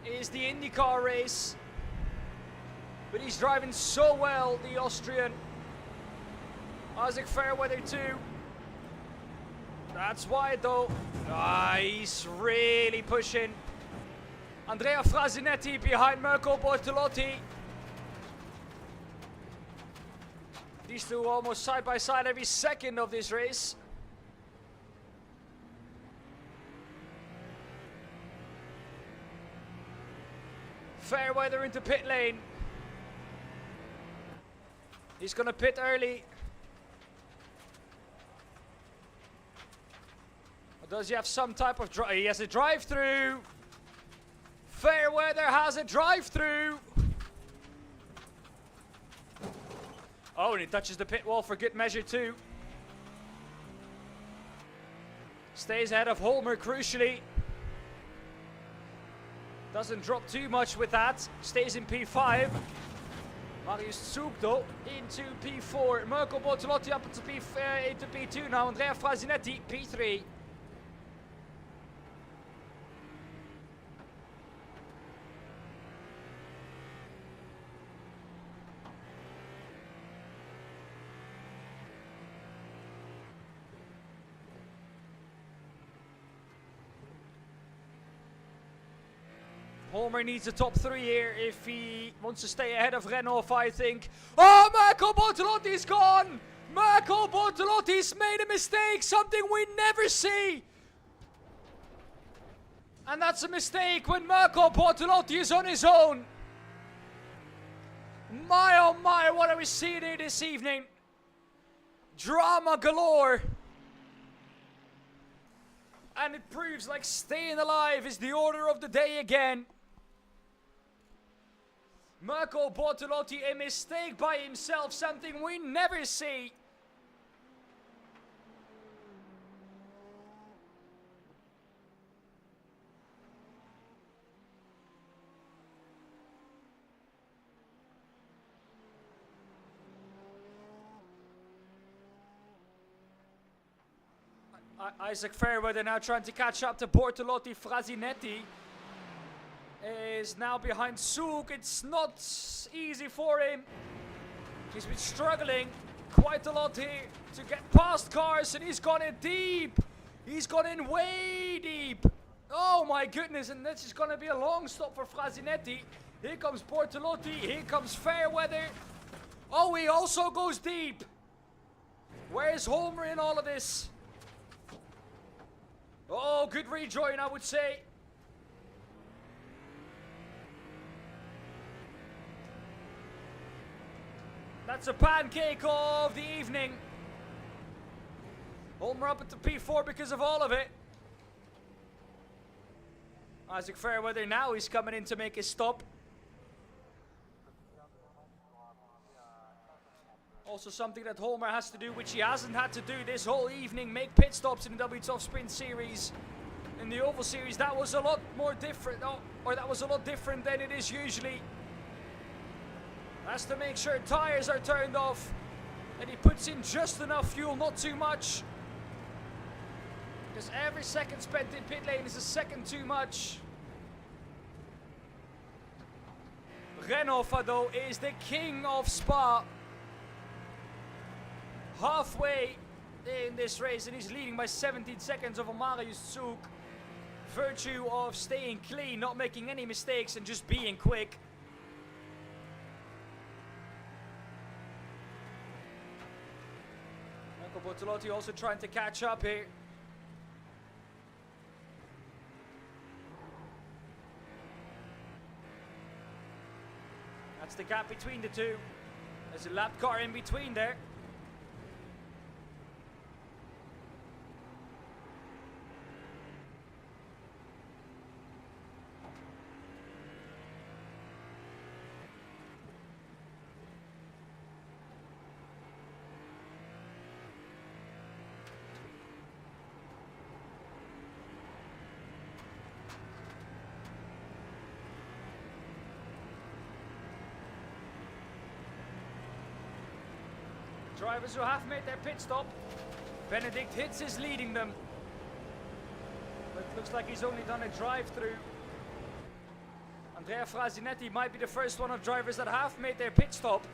is the IndyCar race. But he's driving so well, the Austrian. Isaac Fairweather too. That's why though. He's really pushing. Andrea Frasinetti behind Mirko Bortolotti. These two almost side by side every second of this race. Fairweather into pit lane. He's gonna pit early. Or does he have some type of drive? He has a drive-through. Fairweather has a drive-through. Oh, and he touches the pit wall for good measure too. Stays ahead of Holmer crucially. Doesn't drop too much with that. Stays in P5. Marius Souk though into P4. Mirko Bortolotti up into P2 now. Andrea Frasinetti P3. Holmer needs a top 3 here if he wants to stay ahead of Renault, I think. Oh, Marco Bortolotti's gone! Marco Bortolotti's made a mistake, something we never see! And that's a mistake when Marco Bortolotti is on his own. My oh my, what are we seeing here this evening? Drama galore. And it proves like staying alive is the order of the day again. Marco Bortolotti, a mistake by himself, something we never see. Isaac Fairweather now trying to catch up to Bortolotti. Frasinetti is now behind Souk. It's not easy for him. He's been struggling quite a lot here to get past cars, and he's gone in deep. He's gone in way deep. Oh my goodness, and this is going to be a long stop for Frasinetti. Here comes Bortolotti, here comes Fairweather. Oh, he also goes deep. Where's Holmer in all of this? Oh, good rejoin, I would say. That's a pancake of the evening. Holmer up at the P4 because of all of it. Isaac Fairweather now, he's coming in to make his stop. Also something that Holmer has to do, which he hasn't had to do this whole evening, make pit stops in the W12 Sprint Series. In the Oval Series, that was a lot more different, or that was a lot different than it is usually. Has to make sure tires are turned off, and he puts in just enough fuel, not too much. Because every second spent in pit lane is a second too much. Renault, though, is the king of Spa. Halfway in this race, and he's leading by 17 seconds over Marius Souk. Virtue of staying clean, not making any mistakes, and just being quick. Marco Bortolotti also trying to catch up here. That's the gap between the two. There's a lap car in between there. Drivers who have made their pit stop. Benedict Hitz is leading them. But it looks like he's only done a drive-through. Andrea Frasinetti might be the first one of drivers that have made their pit stop.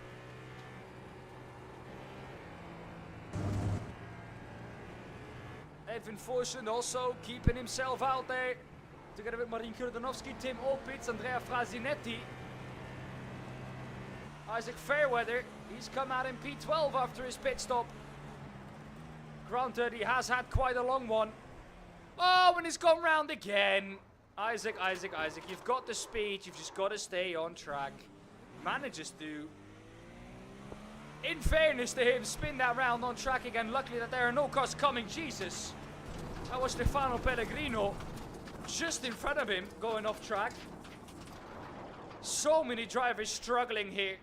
Edwin Forsen also keeping himself out there. Together with Marine Kurdanovsky, Tim Opitz, Andrea Frasinetti. Isaac Fairweather, he's come out in P12 after his pit stop. Granted, he has had quite a long one. Oh, and he's gone round again. Isaac, you've got the speed, you've just got to stay on track. Manages to, in fairness to him, spin that round on track again. Luckily that there are no cars coming. Jesus. That was Stefano Pellegrino just in front of him going off track. So many drivers struggling here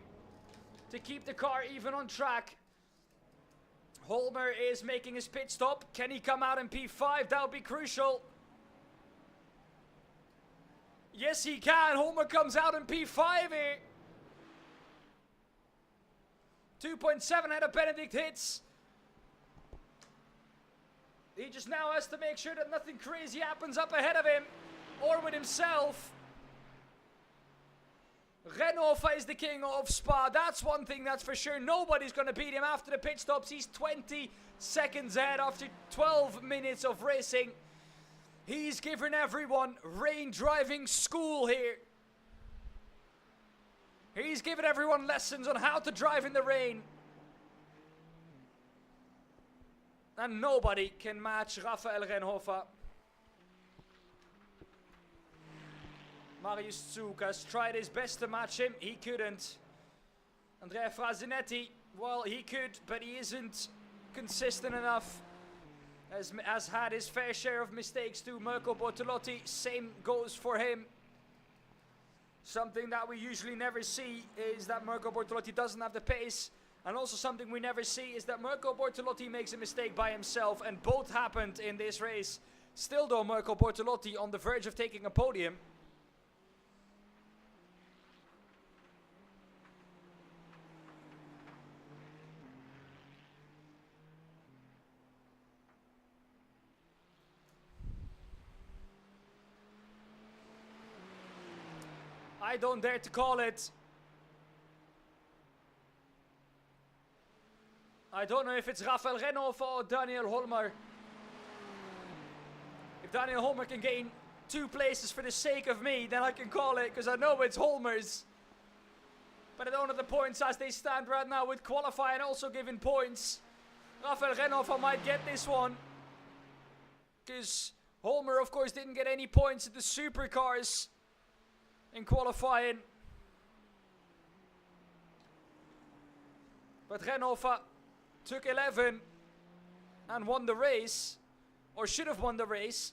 to keep the car even on track. Holmer is making his pit stop. Can he come out in P5? That would be crucial. Yes, he can. Holmer comes out in P5 here. 2.7 ahead of Benedict Hitz. He just now has to make sure that nothing crazy happens up ahead of him or with himself. Renault is the king of Spa. That's one thing that's for sure. Nobody's going to beat him after the pit stops. He's 20 seconds ahead after 12 minutes of racing. He's given everyone rain driving school here. He's given everyone lessons on how to drive in the rain. And nobody can match Rafael Renhofer. Marius Tsukas tried his best to match him. He couldn't. Andrea Frazinetti, well, he could, but he isn't consistent enough. Has had his fair share of mistakes too. Mirko Bortolotti, same goes for him. Something that we usually never see is that Mirko Bortolotti doesn't have the pace. And also something we never see is that Mirko Bortolotti makes a mistake by himself. And both happened in this race. Still though, Mirko Bortolotti on the verge of taking a podium. I don't dare to call it. I don't know if it's Rafael Renhofer or Daniel Holmer. If Daniel Holmer can gain 2 places for the sake of me, then I can call it, because I know it's Holmer's. But I don't have the points as they stand right now with qualifying also giving points. Rafael Renhofer might get this one. Because Holmer, of course, didn't get any points at the supercars in qualifying. But Renhofer took 11 and won the race, or should have won the race.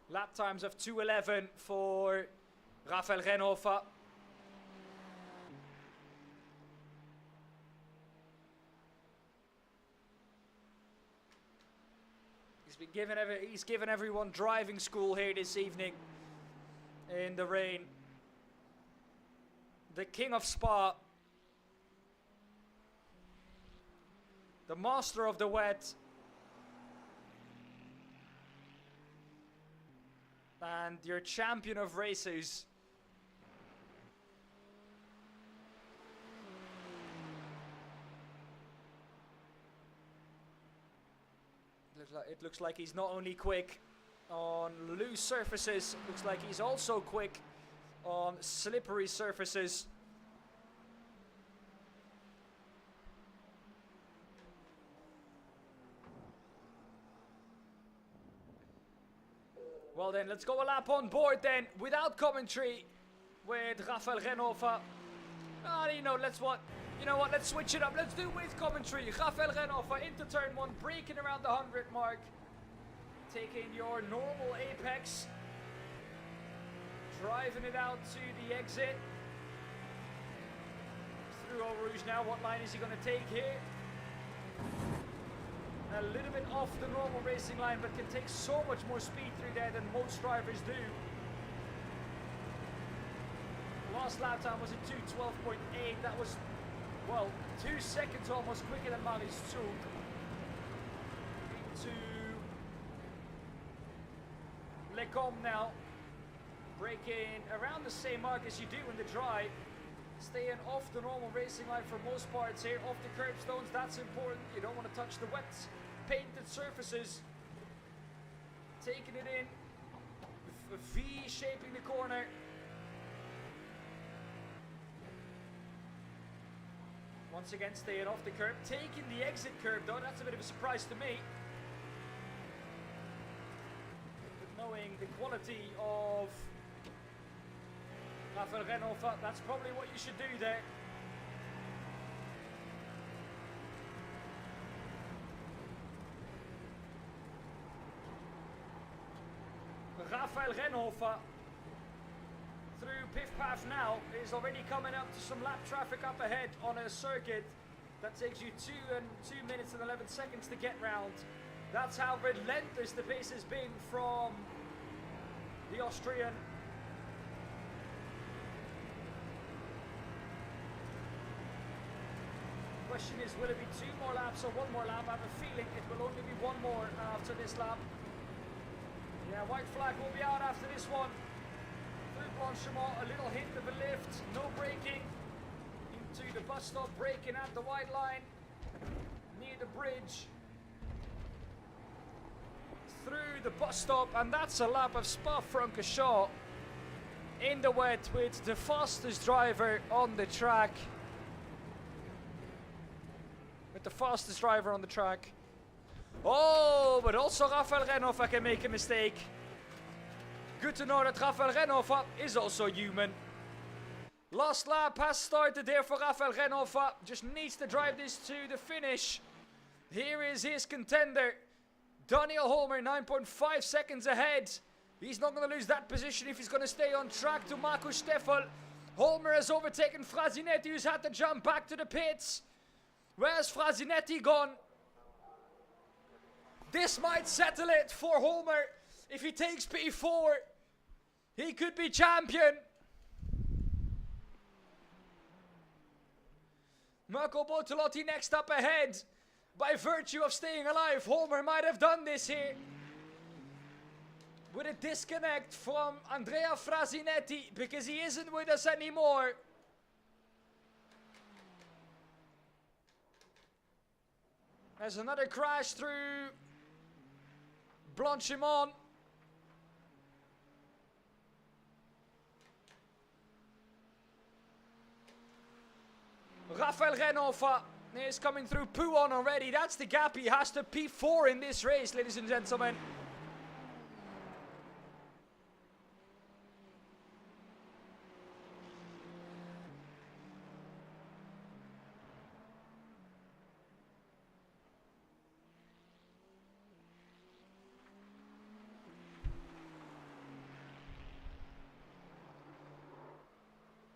Lap times of 2:11 for Rafael Renhofer. He's given everyone driving school here this evening in the rain. The king of Spa, the master of the wet, and your champion of racers. It looks like he's not only quick on loose surfaces, it looks like he's also quick on slippery surfaces. Well then, let's go a lap on board then, without commentary, with Rafael Renhofer. You know what, let's switch it up. Let's do with commentary. Rafael Renhofer into turn 1, breaking around the 100 mark. Taking your normal apex. Driving it out to the exit. Through Eau Rouge now. What line is he going to take here? A little bit off the normal racing line, but can take so much more speed through there than most drivers do. Last lap time was a 2:12.8. That was, well, 2 seconds almost quicker than Marius Zug. Into Les Combes now. Braking around the same mark as you do in the dry. Staying off the normal racing line for most parts here. Off the curbstones, that's important. You don't want to touch the wet painted surfaces. Taking it in. V-shaping the corner. Once again, staying off the curb. Taking the exit curb though, that's a bit of a surprise to me. But knowing the quality of Rafael Renhofer, that's probably what you should do there. Rafael Renhofer through Piff Path now is already coming up to some lap traffic up ahead on a circuit that takes you 2 minutes and 11 seconds to get round. That's how relentless the pace has been from the Austrian. Question is, will it be 2 more laps or 1 more lap? I have a feeling it will only be 1 more after this lap. Yeah, white flag will be out after this one. Through Blanchimont, a little hint of a lift, no braking. Into the bus stop, braking at the white line. Near the bridge. Through the bus stop, and that's a lap of Spa-Francorchamps in the wet with the fastest driver on the track. With the fastest driver on the track. Oh, but also Rafael Rennhofer can make a mistake. Good to know that Rafael Rennhofer is also human. Last lap has started there for Rafael Rennhofer. Just needs to drive this to the finish. Here is his contender. Daniel Holmer, 9.5 seconds ahead. He's not going to lose that position if he's going to stay on track to Markus Steffel. Holmer has overtaken Frasinetti, who's had to jump back to the pits. Where's Frasinetti gone? This might settle it for Holmer. If he takes P4, he could be champion. Marco Bortolotti next up ahead. By virtue of staying alive, Holmer might have done this here. With a disconnect from Andrea Frasinetti, because he isn't with us anymore. There's another crash through Blanchimont. Rafael Rennhofer is coming through Pouon already. That's the gap he has to P4 in this race, ladies and gentlemen.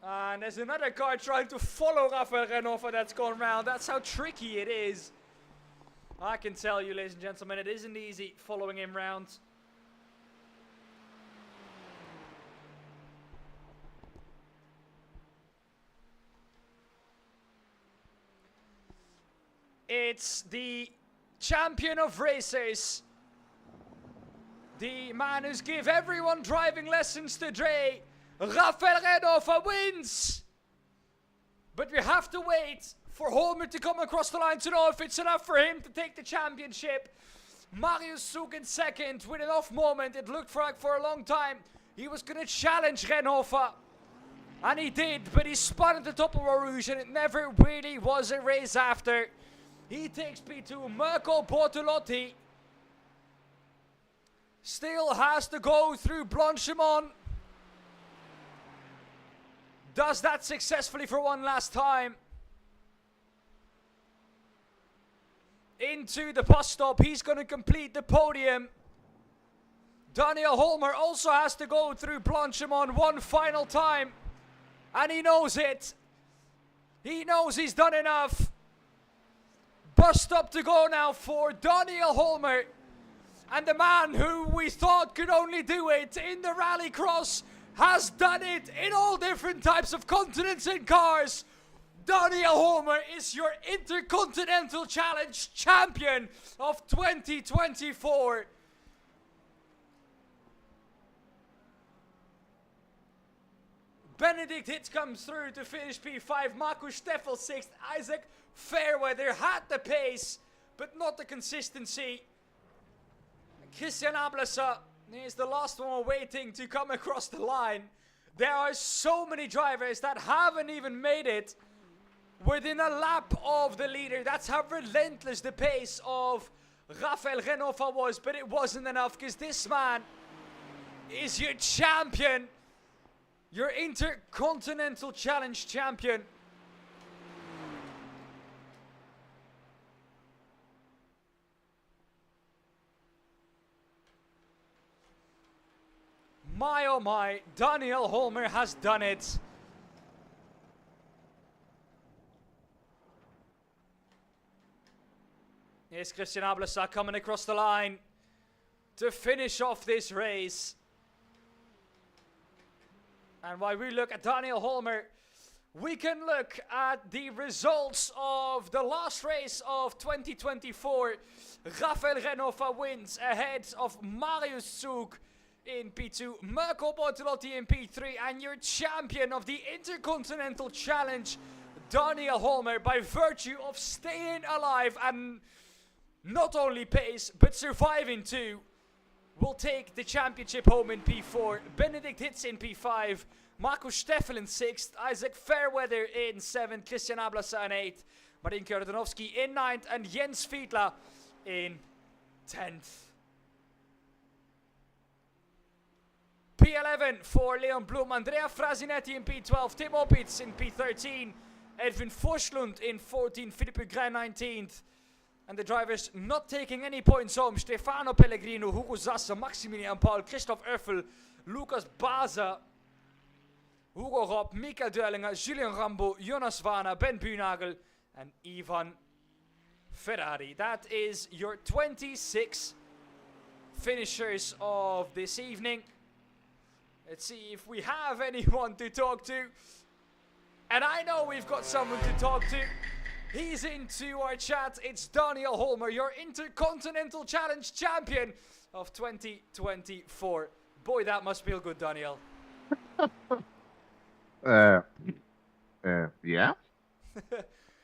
And there's another car trying to follow Rafael Rennhofer that's gone round. That's how tricky it is. I can tell you, ladies and gentlemen, it isn't easy following him round. It's the champion of racers. The man who's give everyone driving lessons to Dre. Rafael Rennhofer wins! But we have to wait for Holmer to come across the line to know if it's enough for him to take the championship. Marius Souk in second with an off moment. It looked like for a long time he was going to challenge Rennhofer. And he did, but he spun at the top of Eau Rouge and it never really was a race after. He takes P2. Mirko Bortolotti still has to go through Blanchimont. Does that successfully for one last time. Into the bus stop. He's going to complete the podium. Daniel Holmer also has to go through Blanchimont one final time. And he knows it. He knows he's done enough. Bus stop to go now for Daniel Holmer. And the man who we thought could only do it in the rallycross has done it in all different types of continents and cars. Daniel Holmer is your Intercontinental Challenge champion of 2024. Benedict Hitz comes through to finish P5. Markus Steffel 6th. Isaac Fairweather had the pace, but not the consistency. Christian Ablasa is the last one waiting to come across the line. There are so many drivers that haven't even made it within a lap of the leader. That's how relentless the pace of Rafael Rennhofer was, but it wasn't enough because this man is your champion, your Intercontinental Challenge champion. My oh my, Daniel Holmer has done it. Here's Christian Ablasa coming across the line to finish off this race. And while we look at Daniel Holmer, we can look at the results of the last race of 2024. Rafael Renofa wins ahead of Marius Zug in P2, Mirko Bortolotti in P3, and your champion of the Intercontinental Challenge, Daniel Holmer, by virtue of staying alive and not only pace, but surviving too, will take the championship home in P4. Benedict Hitz in P5, Marco Steffel in 6th, Isaac Fairweather in 7th, Christian Ablasa in 8th, Marinka Jordanowski in 9th, and Jens Fiedler in 10th. P11 for Leon Blum, Andrea Frasinetti in P12, Tim Opitz in P13, Edwin Forslund in 14th, Philippe Grin 19th. And the drivers not taking any points home: Stefano Pellegrino, Hugo Zasse, Maximilian Paul, Christoph Oeffel, Lucas Baza, Hugo Rob, Mikael Döllinger, Julien Rambo, Jonas Vana, Ben Bühnagel, and Ivan Ferrari. That is your 26 finishers of this evening. Let's see if we have anyone to talk to. And I know we've got someone to talk to. He's into our chat. It's Daniel Holmer, your Intercontinental Challenge champion of 2024. Boy, that must feel good, Daniel. Yeah.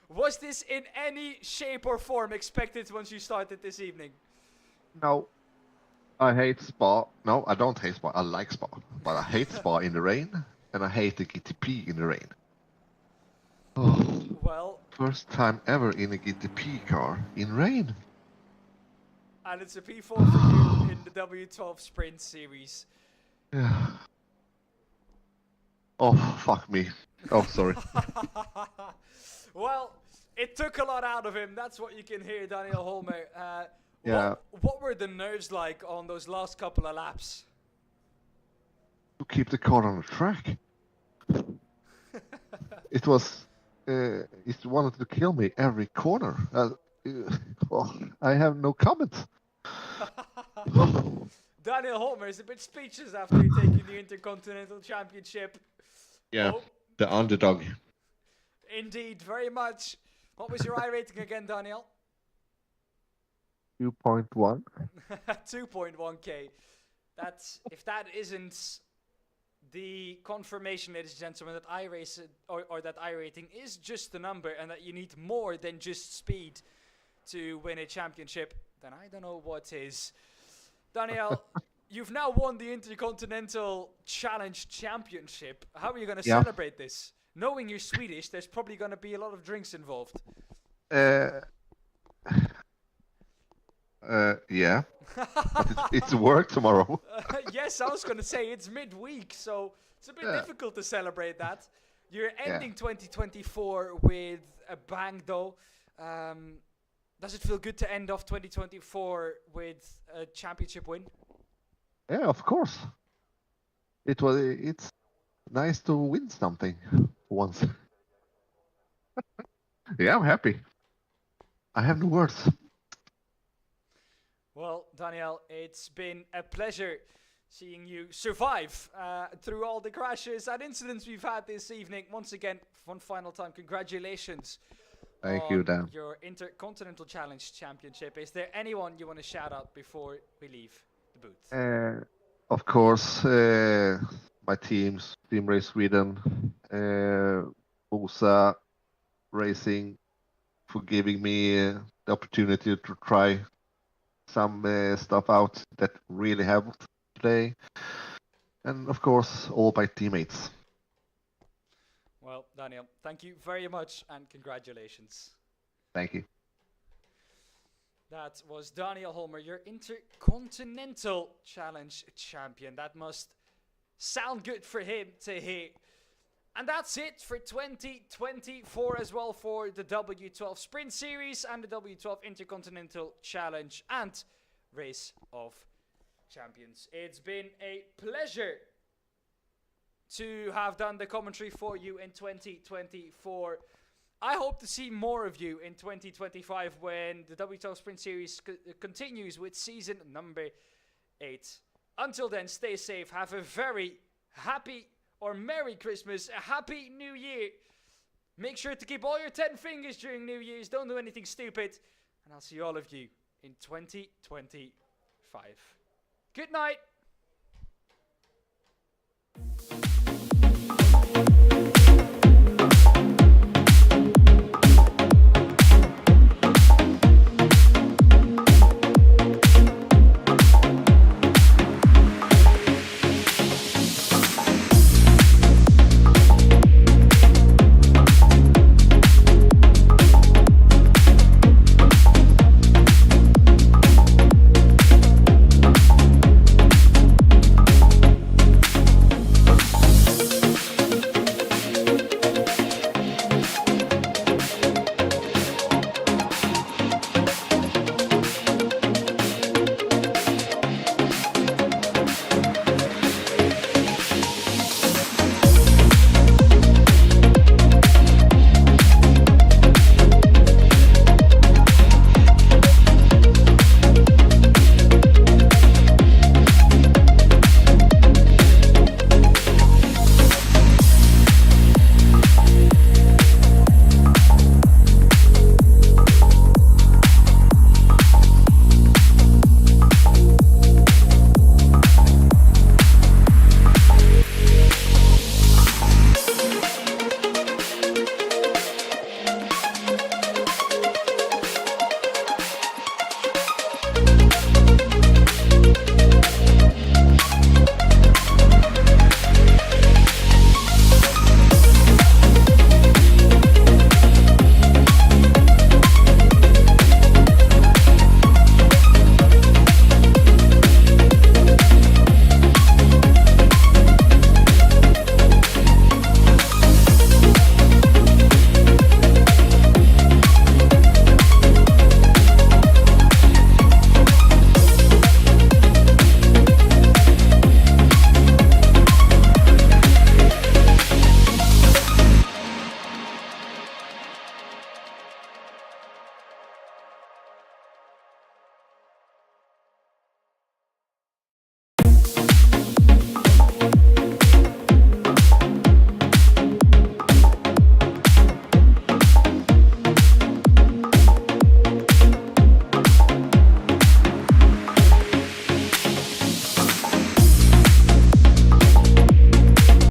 Was this in any shape or form expected once you started this evening? No. I hate Spa. No, I don't hate Spa. I like Spa. But I hate Spa in the rain, and I hate the GTP in the rain. Oh, Well, first time ever in a GTP car in rain. and it's a P4 for you in the W12 Sprint Series. Yeah. Oh, fuck me. Oh, sorry. Well, it took a lot out of him. That's what you can hear, Daniel Holmer. Yeah. What were the nerves like on those last couple of laps? To keep the car on the track. It was... it wanted to kill me every corner. Well, I have no comments. Daniel Holmer is a bit speechless after taking the Intercontinental Championship. Yeah, Oh, the underdog. indeed, very much. What was your I rating again, Daniel? 2.1. 2.1k. That's, if that isn't the confirmation, ladies and gentlemen, that I race or that I rating is just a number and that you need more than just speed to win a championship, then I don't know what is. Daniel, you've now won the Intercontinental Challenge Championship. How are you going to celebrate this? Knowing you're Swedish, there's probably going to be a lot of drinks involved. Yeah. But it's work tomorrow. Yes, I was going to say it's midweek, so it's a bit difficult to celebrate that. You're ending 2024 with a bang, though. Does it feel good to end off 2024 with a championship win? Yeah, of course. It's nice to win something once. Yeah, I'm happy. I have no words. Well, Daniel, it's been a pleasure seeing you survive through all the crashes and incidents we've had this evening. Once again, one final time, congratulations. Thank you, Dan. Your Intercontinental Challenge Championship. Is there anyone you want to shout out before we leave the booth? Of course, my teams, Team Race Sweden, Musa Racing, for giving me the opportunity to try some stuff out that really helped today. And of course, all my teammates. Well, Daniel, thank you very much and congratulations. Thank you. That was Daniel Holmer, your Intercontinental Challenge champion. That must sound good for him to hear. And that's it for 2024 as well for the W12 Sprint Series and the W12 Intercontinental Challenge and Race of Champions. It's been a pleasure to have done the commentary for you in 2024. I hope to see more of you in 2025 when the W12 Sprint Series continues with season number 8. Until then, stay safe. Have a very happy or Merry Christmas, a Happy New Year. Make sure to keep all your 10 fingers during New Year's. Don't do anything stupid. And I'll see all of you in 2025. Good night.